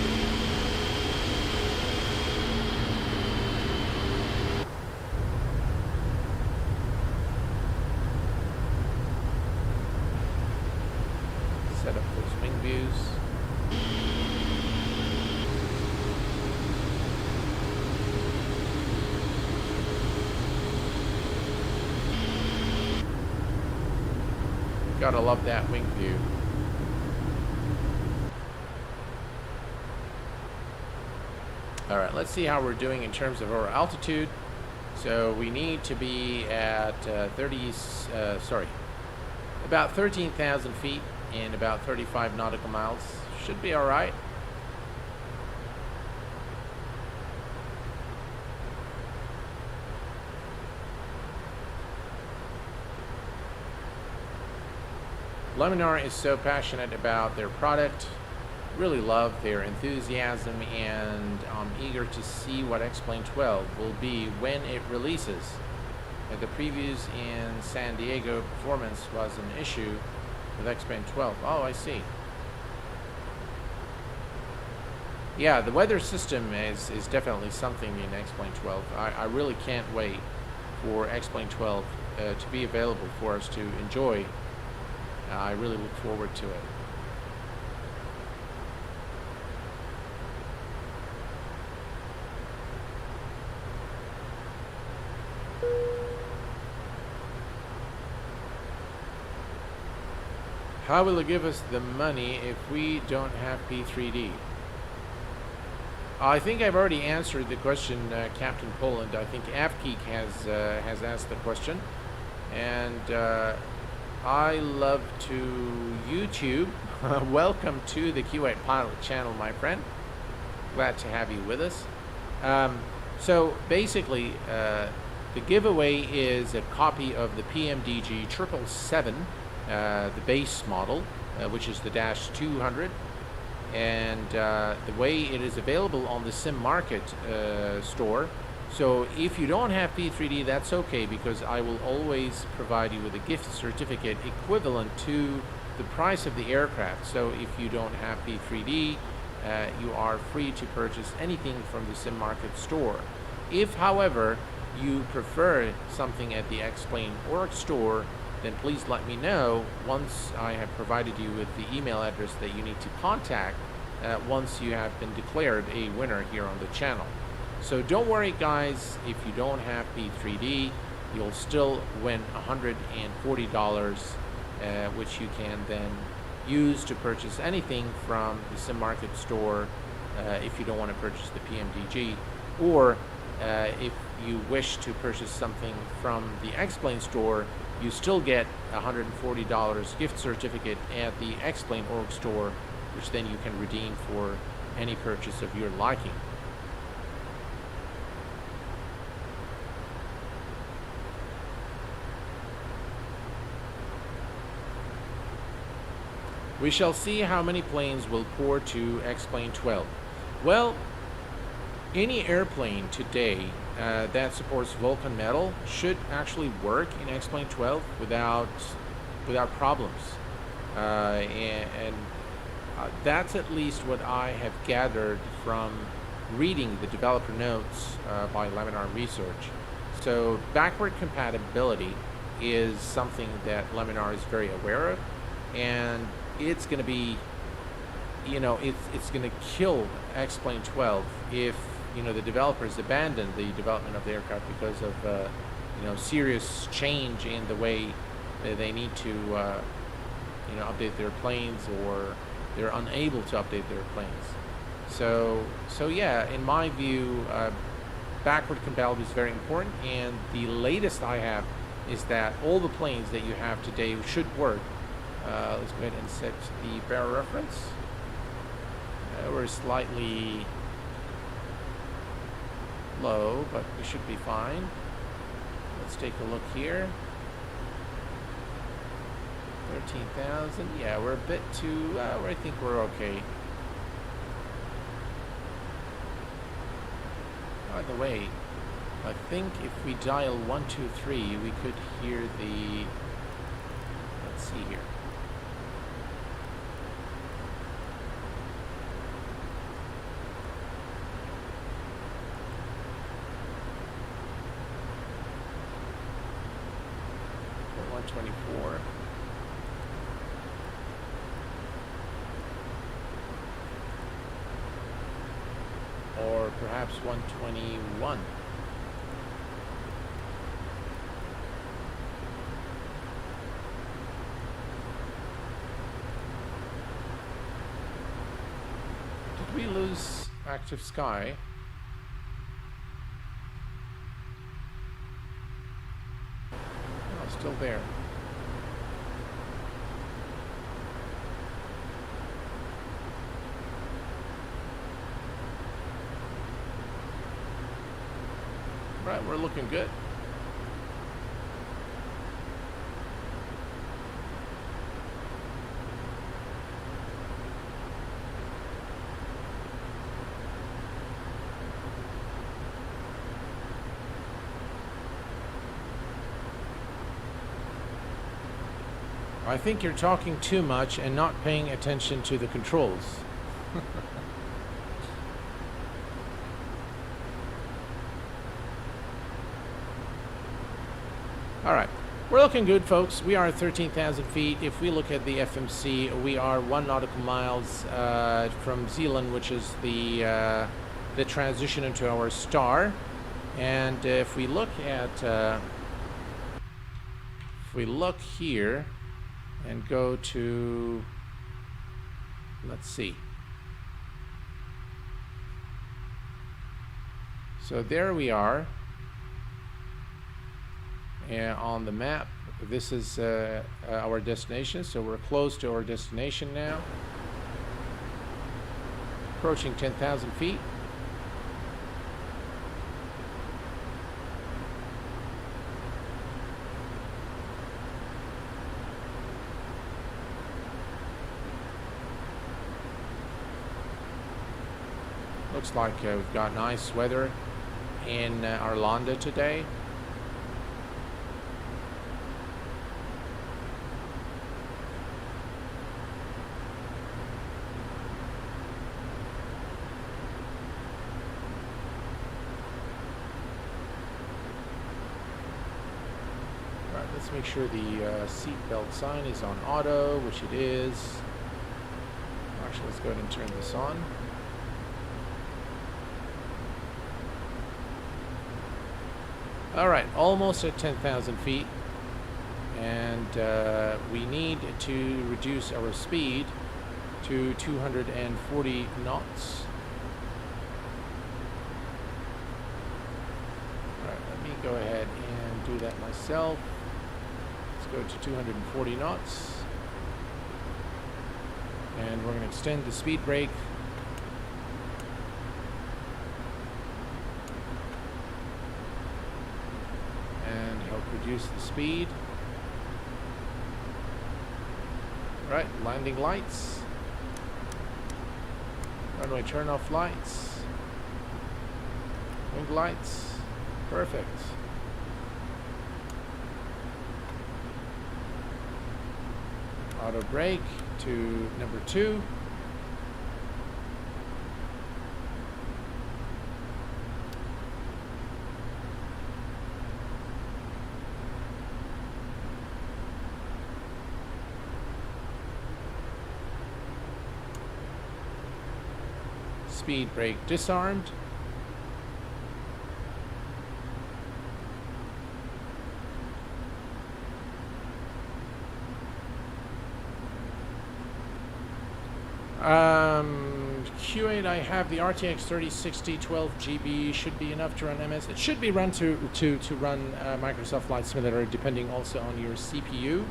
A: Set up those wing views. Gotta love that wing view. Alright, let's see how we're doing in terms of our altitude. So we need to be at about 13,000 feet and about 35 nautical miles. Should be alright. Leminar is so passionate about their product, really love their enthusiasm, and I'm eager to see what X-Plane 12 will be when it releases. The previews in San Diego performance was an issue with X-Plane 12. Oh, I see. Yeah, the weather system is definitely something in X-Plane 12. I really can't wait for X-Plane 12 to be available for us to enjoy. I really look forward to it. How will it give us the money if we don't have P3D? I think I've already answered the question, Captain Poland. I think AFKeek has asked the question, and I love to YouTube. Welcome to the Q8Pilot channel, my friend. Glad to have you with us. So basically, the giveaway is a copy of the PMDG 777, the base model, which is the Dash 200. And the way it is available on the Sim Market store. So if you don't have P3D, that's okay, because I will always provide you with a gift certificate equivalent to the price of the aircraft. So if you don't have P3D, you are free to purchase anything from the Sim Market store. If, however, you prefer something at the X-Plane org store, then please let me know once I have provided you with the email address that you need to contact once you have been declared a winner here on the channel. So don't worry, guys, if you don't have P3D, you'll still win $140, which you can then use to purchase anything from the Sim Market store if you don't want to purchase the PMDG, or if you wish to purchase something from the X-Plane store, you still get $140 gift certificate at the X-Plane org store, which then you can redeem for any purchase of your liking. We shall see how many planes will pour to X-Plane 12. Well, any airplane today that supports Vulcan metal should actually work in X-Plane 12 without problems. And that's at least what I have gathered from reading the developer notes by Laminar Research. So backward compatibility is something that Laminar is very aware of, and it's going to be, you know, it's going to kill X-Plane 12 if, you know, the developers abandon the development of the aircraft because of, you know, serious change in the way they need to, you know, update their planes, or they're unable to update their planes. So yeah, in my view, backward compatibility is very important, and the latest I have is that all the planes that you have today should work. Let's go ahead and set the barrel reference. We're slightly low, but we should be fine. Let's take a look here. 13,000. Yeah, we're a bit too. I think we're okay. By the way, I think if we dial 123, we could hear the. Let's see here. For 124. Or perhaps 121. Did we lose active sky? No, still there. Right, we're looking good. I think you're talking too much and not paying attention to the controls. All right, we're looking good, folks. We are at 13,000 feet. If we look at the FMC, we are 1 nautical miles from Zealand, which is the transition into our star. And if we look at, if we look here and go to, let's see. So there we are. On the map, this is our destination, so we're close to our destination now. Approaching 10,000 feet. Looks like we've got nice weather in Arlanda today. Let's make sure the seatbelt sign is on auto, which it is. Actually, let's go ahead and turn this on. All right, almost at 10,000 feet, and we need to reduce our speed to 240 knots. All right, let me go ahead and do that myself. Go to 240 knots, and we're going to extend the speed brake, and help reduce the speed. Right, landing lights. Runway turn off lights. Wing lights. Perfect. Auto brake to number 2. Speed brake disarmed. Q8, I have the RTX 3060 12 GB, should be enough to run MS. It should be run to run Microsoft Flight Simulator, depending also on your CPU.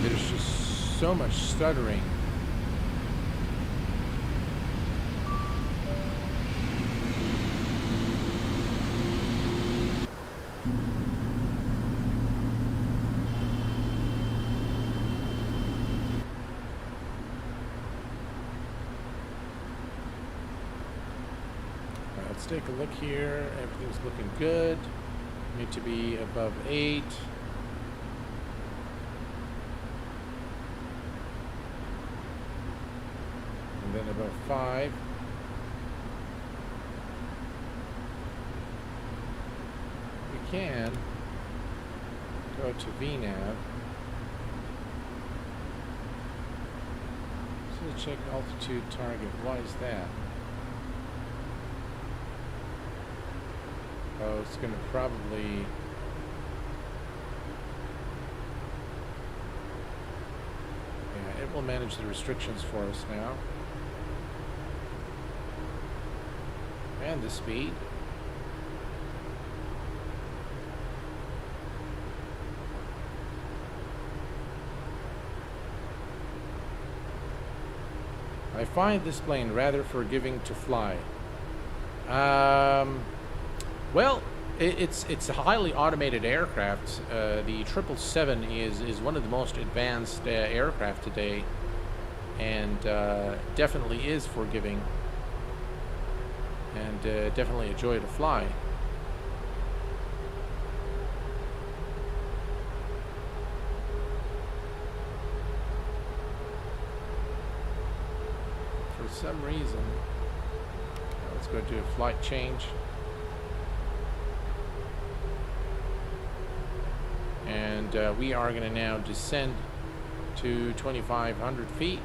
A: There's just so much stuttering. Let's take a look here. Everything's looking good. Need to be above 8. Then about 5. We can go to VNAV. So check altitude target. Why is that? Oh, it's going to probably... Yeah, it will manage the restrictions for us now. And the speed. I find this plane rather forgiving to fly. Well, it's a highly automated aircraft. The 777 is one of the most advanced aircraft today, and definitely is forgiving. And definitely a joy to fly. For some reason, let's go do a flight change. And we are going to now descend to 2,500 feet.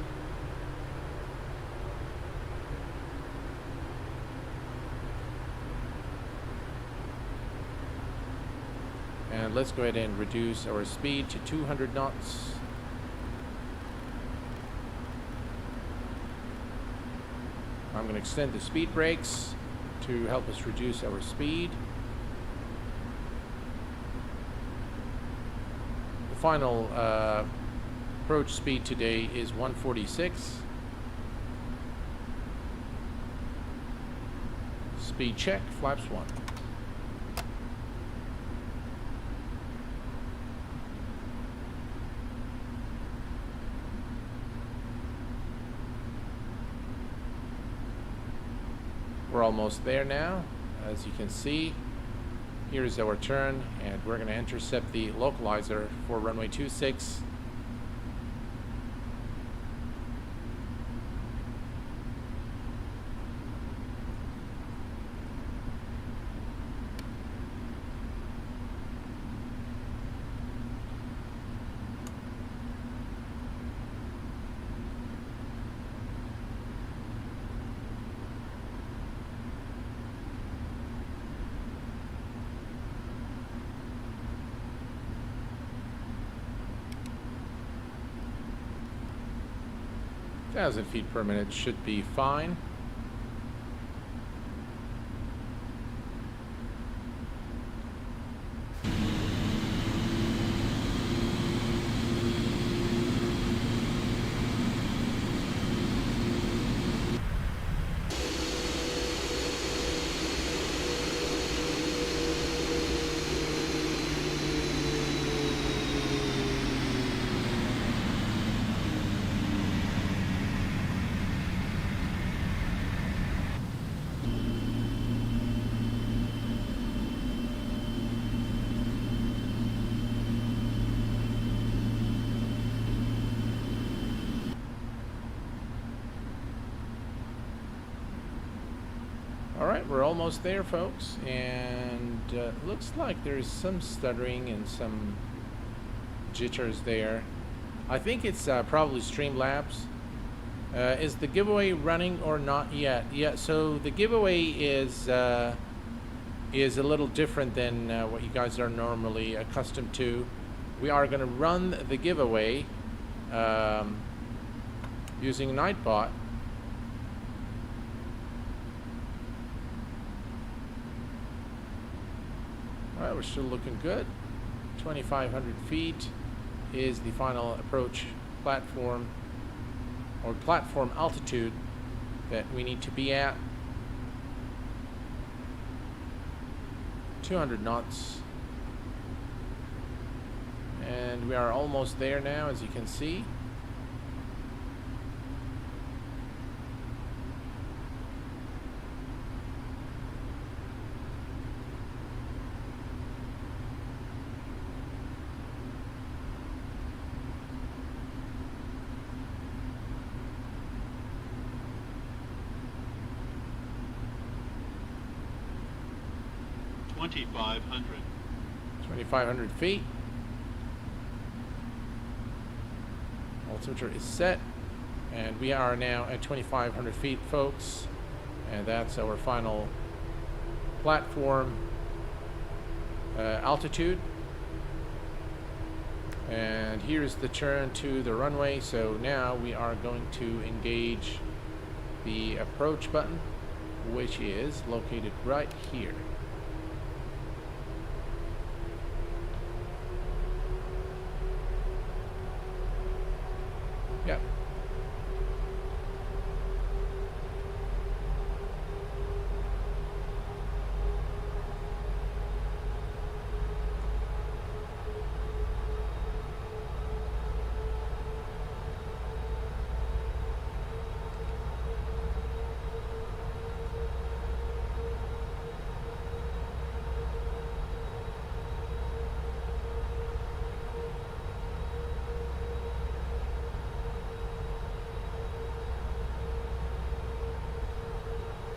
A: And let's go ahead and reduce our speed to 200 knots. I'm going to extend the speed brakes to help us reduce our speed. The final approach speed today is 146. Speed check, flaps 1. We're almost there now. As you can see, here's our turn, and we're going to intercept the localizer for runway 26. 2,000 feet per minute should be fine. Alright, we're almost there, folks, and looks like there's some stuttering and some jitters there. I think it's probably Streamlabs. Is the giveaway running or not yet? Yeah, so the giveaway is a little different than what you guys are normally accustomed to. We are going to run the giveaway using Nightbot. Alright, we're still looking good. 2,500 feet is the final approach platform, or platform altitude, that we need to be at. 200 knots. And we are almost there now, as you can see.
E: $2,500.
A: 2,500 feet. Altimeter is set, and we are now at 2,500 feet, folks, and that's our final platform altitude. And here's the turn to the runway. So now we are going to engage the approach button, which is located right here. Yep.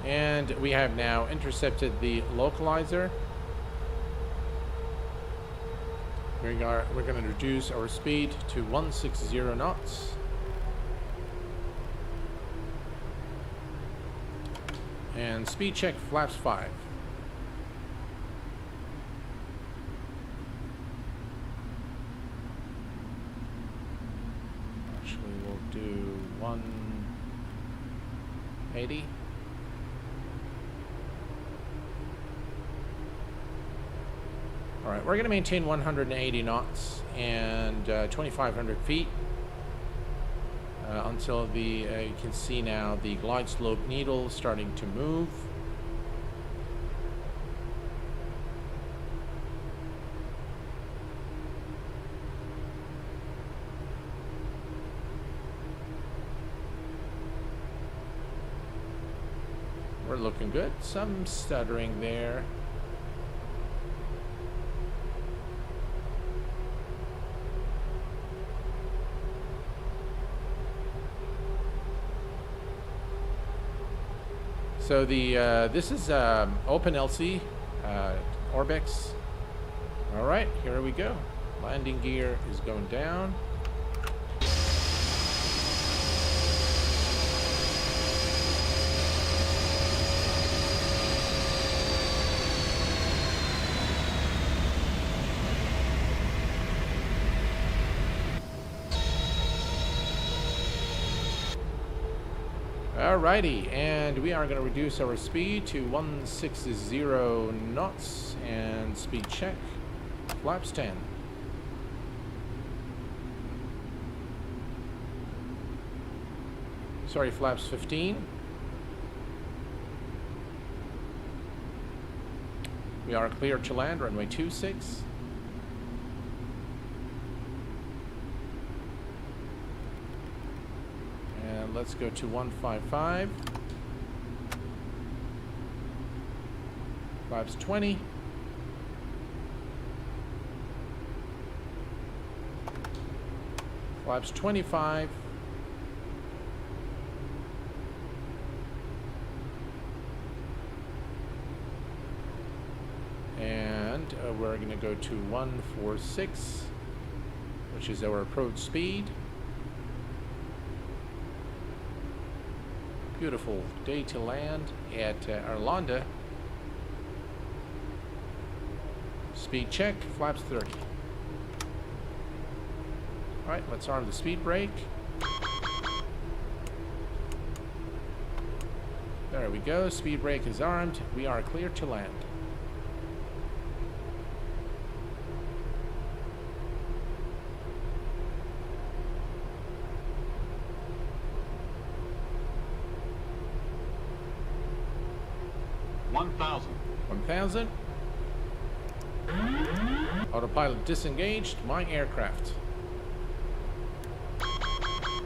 A: And we have now intercepted the localizer. We're going to reduce our speed to 160 knots. And speed check flaps 5. Actually, we'll do 180. Alright, we're going to maintain 180 knots and 2,500 feet until the, you can see now the glide slope needle starting to move. We're looking good. Some stuttering there. So the this is OpenLC Orbx. All right, here we go. Landing gear is going down. Alrighty, and we are going to reduce our speed to 160 knots and speed check. Flaps 10. Sorry, flaps 15. We are clear to land, runway 26. And let's go to 155. Flaps 20. Flaps 25. And we're going to go to 146, which is our approach speed. Beautiful day to land at Arlanda. Speed check, flaps 30. Alright, let's arm the speed brake. There we go, speed brake is armed. We are clear to land. $1,000. Autopilot disengaged. My aircraft.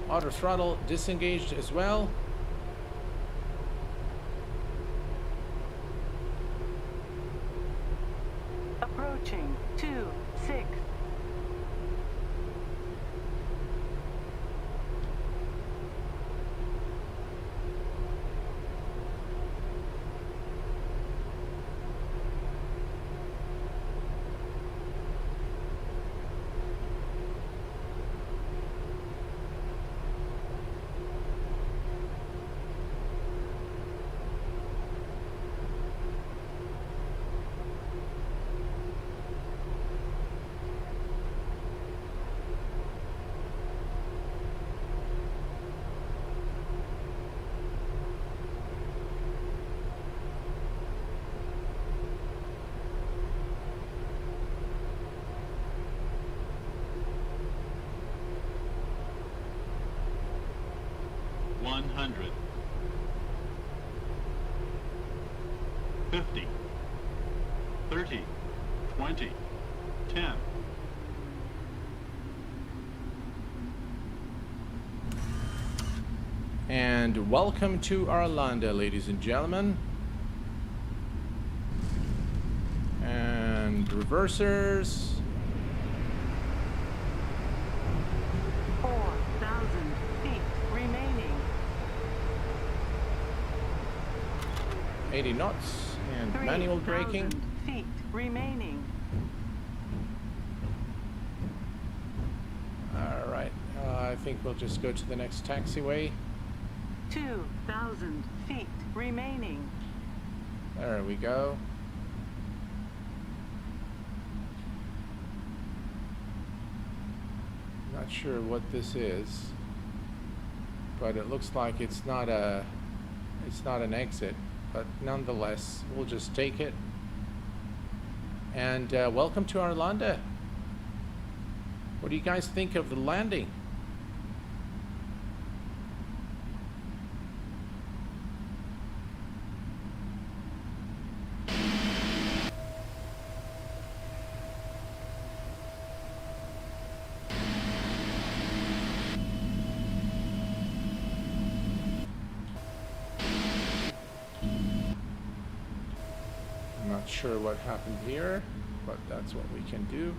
A: Auto throttle disengaged as well.
C: Approaching 26.
E: $100. 50. 30. 20. 10.
A: And welcome to Arlanda, ladies and gentlemen. And reversers.
C: 4,000 feet remaining.
A: 80 knots and manual braking.
C: 3,000 feet remaining.
A: All right, I think we'll just go to the next taxiway.
C: 2,000 feet remaining.
A: There we go. Not sure what this is, but it looks like it's not an exit, but nonetheless we'll just take it. And welcome to Arlanda. What do you guys think of the landing? Not sure what happened here, but that's what we can do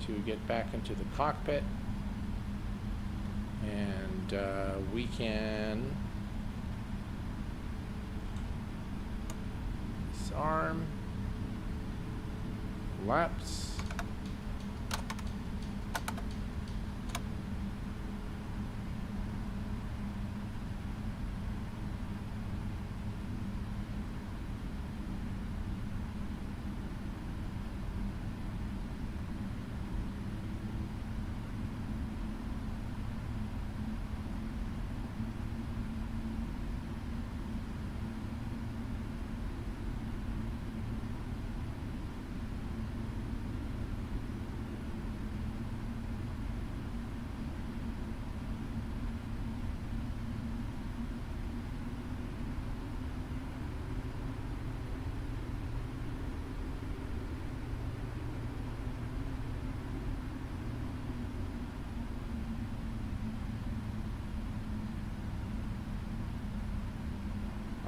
A: to get back into the cockpit. And we can disarm, flaps,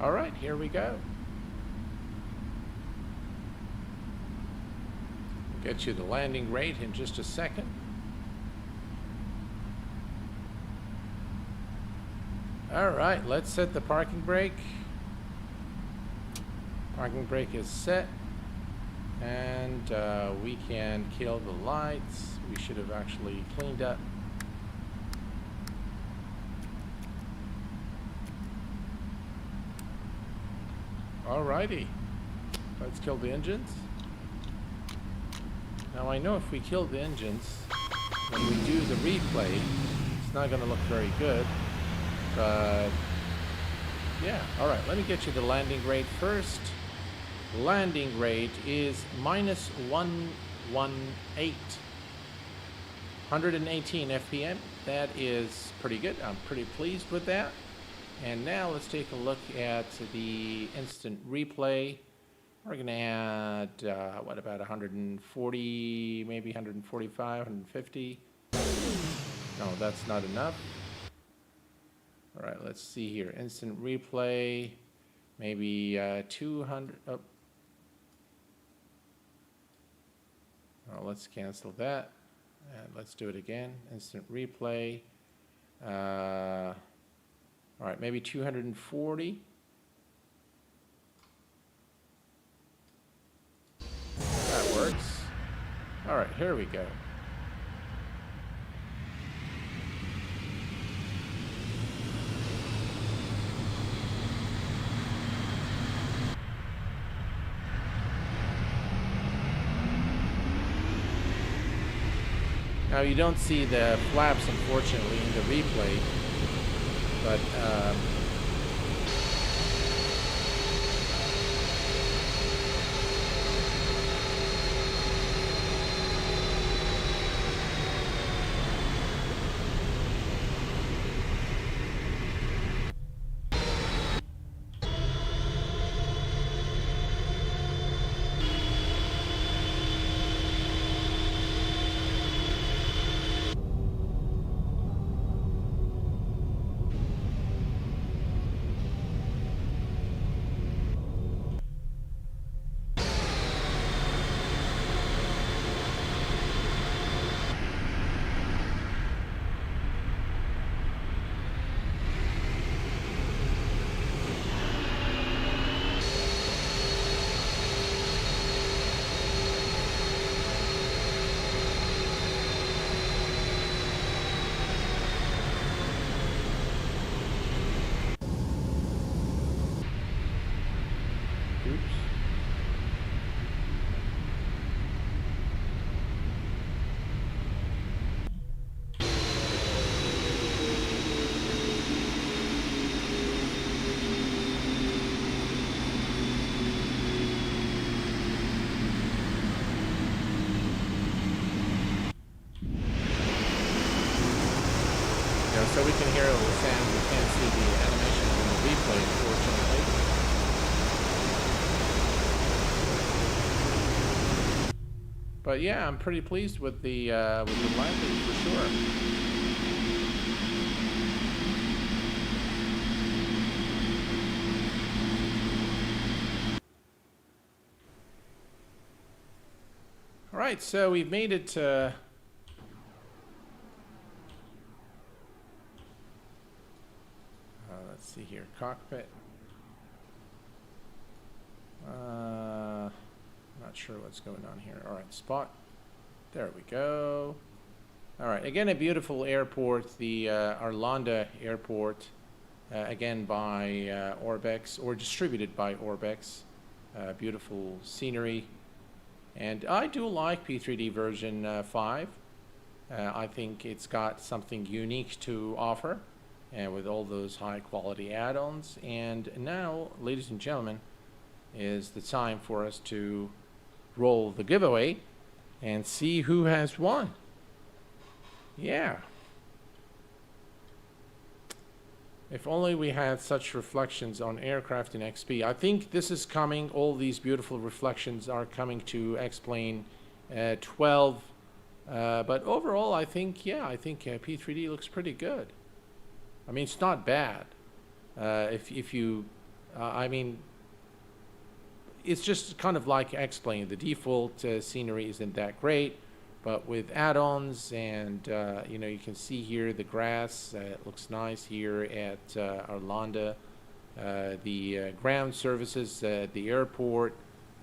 A: All right, here we go. Get you the landing rate in just a second. All right, let's set the parking brake. Parking brake is set. And we can kill the lights. We should have actually cleaned up. Alrighty, let's kill the engines. Now I know if we kill the engines, when we do the replay, it's not going to look very good. But yeah, alright, let me get you the landing rate first. Landing rate is minus 118. 118 FPM. That is pretty good. I'm pretty pleased with that. And now let's take a look at the instant replay. We're going to add, what about 140, maybe 145, 150? No, that's not enough. All right, let's see here. Instant replay, maybe 200. Oh, let's cancel that. And let's do it again. Instant replay. All right, maybe 240. That works. All right, here we go. Now you don't see the flaps, unfortunately, in the replay, but so we can hear a little sound. We can't see the animation in the replay, unfortunately. But yeah, I'm pretty pleased with the landing for sure. All right, so we've made it to let's see here, cockpit. Not sure what's going on here. All right, spot. There we go. All right, again, a beautiful airport, the Arlanda Airport, again by Orbex, or distributed by Orbex. Beautiful scenery. And I do like P3D version 5. I think it's got something unique to offer, and with all those high quality add-ons. And now, ladies and gentlemen, is the time for us to roll the giveaway and see who has won. Yeah. If only we had such reflections on aircraft in XP. I think this is coming, all these beautiful reflections are coming to explain 12. But overall, I think, yeah, I think P3D looks pretty good. I mean, it's not bad. If you I mean, it's just kind of like I explained. The default scenery isn't that great, but with add-ons and you know, you can see here the grass. It looks nice here at Arlanda. The ground services at the airport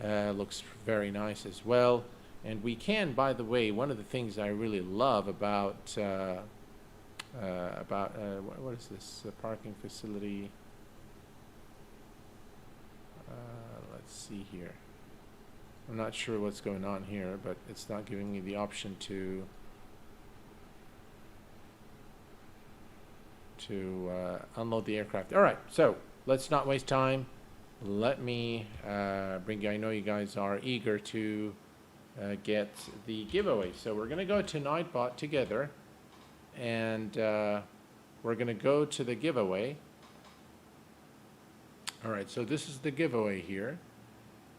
A: looks very nice as well. And we can, by the way, one of the things I really love about what is this parking facility? Let's see here. I'm not sure what's going on here, but it's not giving me the option to unload the aircraft. All right, so let's not waste time. Let me bring you. I know you guys are eager to get the giveaway, so we're gonna go to Nightbot together, and we're gonna go to the giveaway. All right, so this is the giveaway here.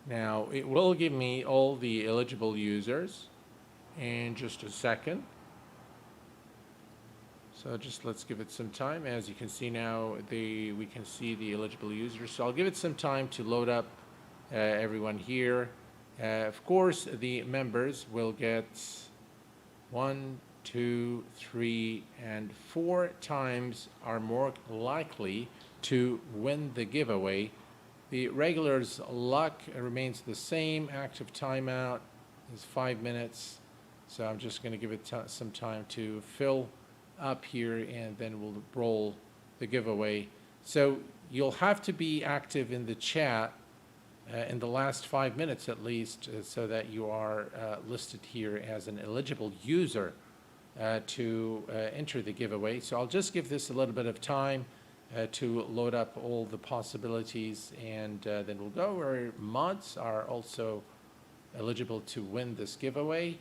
A: Now, it will give me all the eligible users in just a second. So just let's give it some time. As you can see now, we can see the eligible users. So I'll give it some time to load up everyone here. Of course, the members will get 1, 2, 3, and 4 times are more likely to win the giveaway. The regulars' luck remains the same. Active timeout is 5 minutes. So I'm just going to give it some time to fill up here, and then we'll roll the giveaway. So you'll have to be active in the chat in the last 5 minutes at least, so that you are listed here as an eligible user to enter the giveaway. So I'll just give this a little bit of time to load up all the possibilities, and then we'll go. Our mods are also eligible to win this giveaway.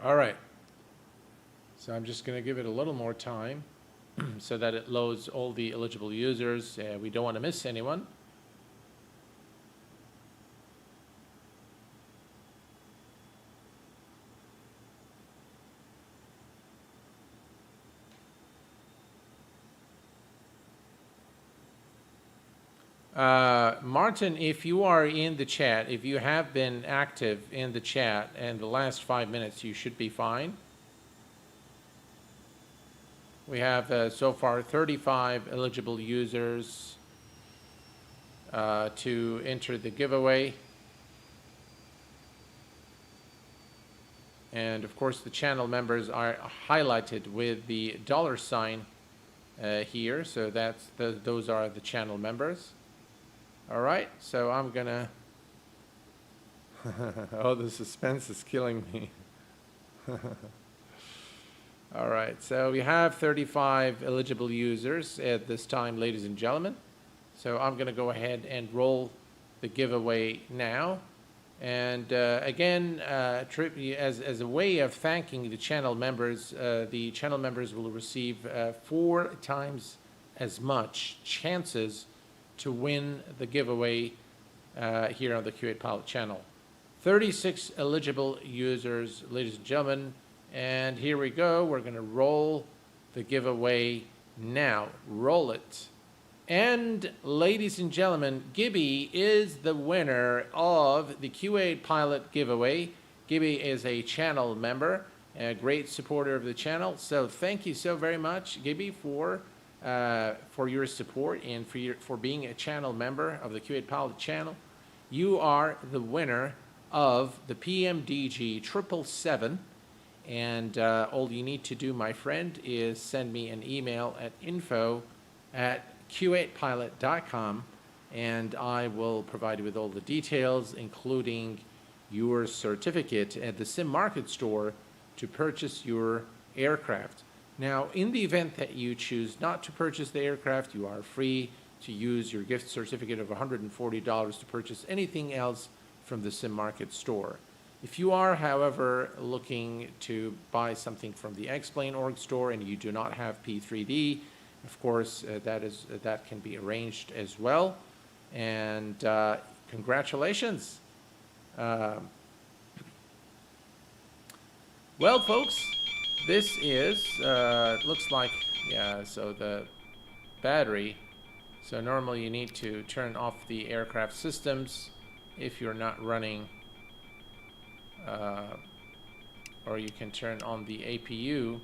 A: All right, so I'm just going to give it a little more time so that it loads all the eligible users. We don't want to miss anyone. Martin, if you are in the chat, if you have been active in the chat in the last 5 minutes, you should be fine. We have so far 35 eligible users to enter the giveaway. And of course, the channel members are highlighted with the $sign here. So those are the channel members. All right, so I'm gonna, oh, the suspense is killing me. All right, so we have 35 eligible users at this time, ladies and gentlemen. So I'm gonna go ahead and roll the giveaway now. And again, as a way of thanking the channel members will receive 4 times as much chances to win the giveaway here on the Q8Pilot channel. 36 eligible users, ladies and gentlemen, and here we go. We're going to roll the giveaway now. Roll it. And ladies and gentlemen, Gibby is the winner of the Q8Pilot giveaway. Gibby is a channel member, a great supporter of the channel. So thank you so very much, Gibby, for your support and for being a channel member of the Q8Pilot channel. You are the winner of the PMDG 777, and all you need to do, my friend, is send me an email at info@q8pilot.com, and I will provide you with all the details, including your certificate at the Sim Market store to purchase your aircraft. Now, in the event that you choose not to purchase the aircraft, you are free to use your gift certificate of $140 to purchase anything else from the Sim Market store. If you are, however, looking to buy something from the X-Plane org store and you do not have P3D, of course, that can be arranged as well. And congratulations. Well, folks, this is, looks like, yeah, so the battery. So normally you need to turn off the aircraft systems if you're not running, or you can turn on the APU,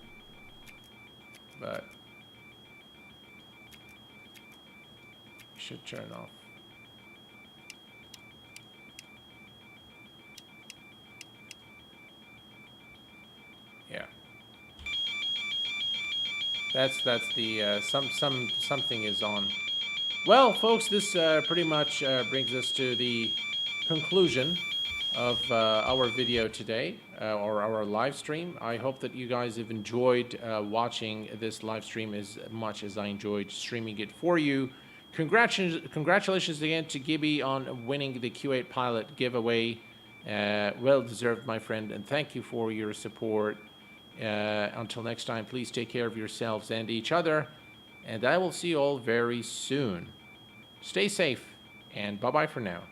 A: but you should turn off. Yeah. That's the something is on. Well, folks, this pretty much brings us to the conclusion of our video today, or our live stream. I hope that you guys have enjoyed watching this live stream as much as I enjoyed streaming it for you. Congratulations again to Gibby on winning the Q8 Pilot giveaway. Well deserved, my friend, and thank you for your support. Until next time, please take care of yourselves and each other, and I will see you all very soon. Stay safe, and bye-bye for now.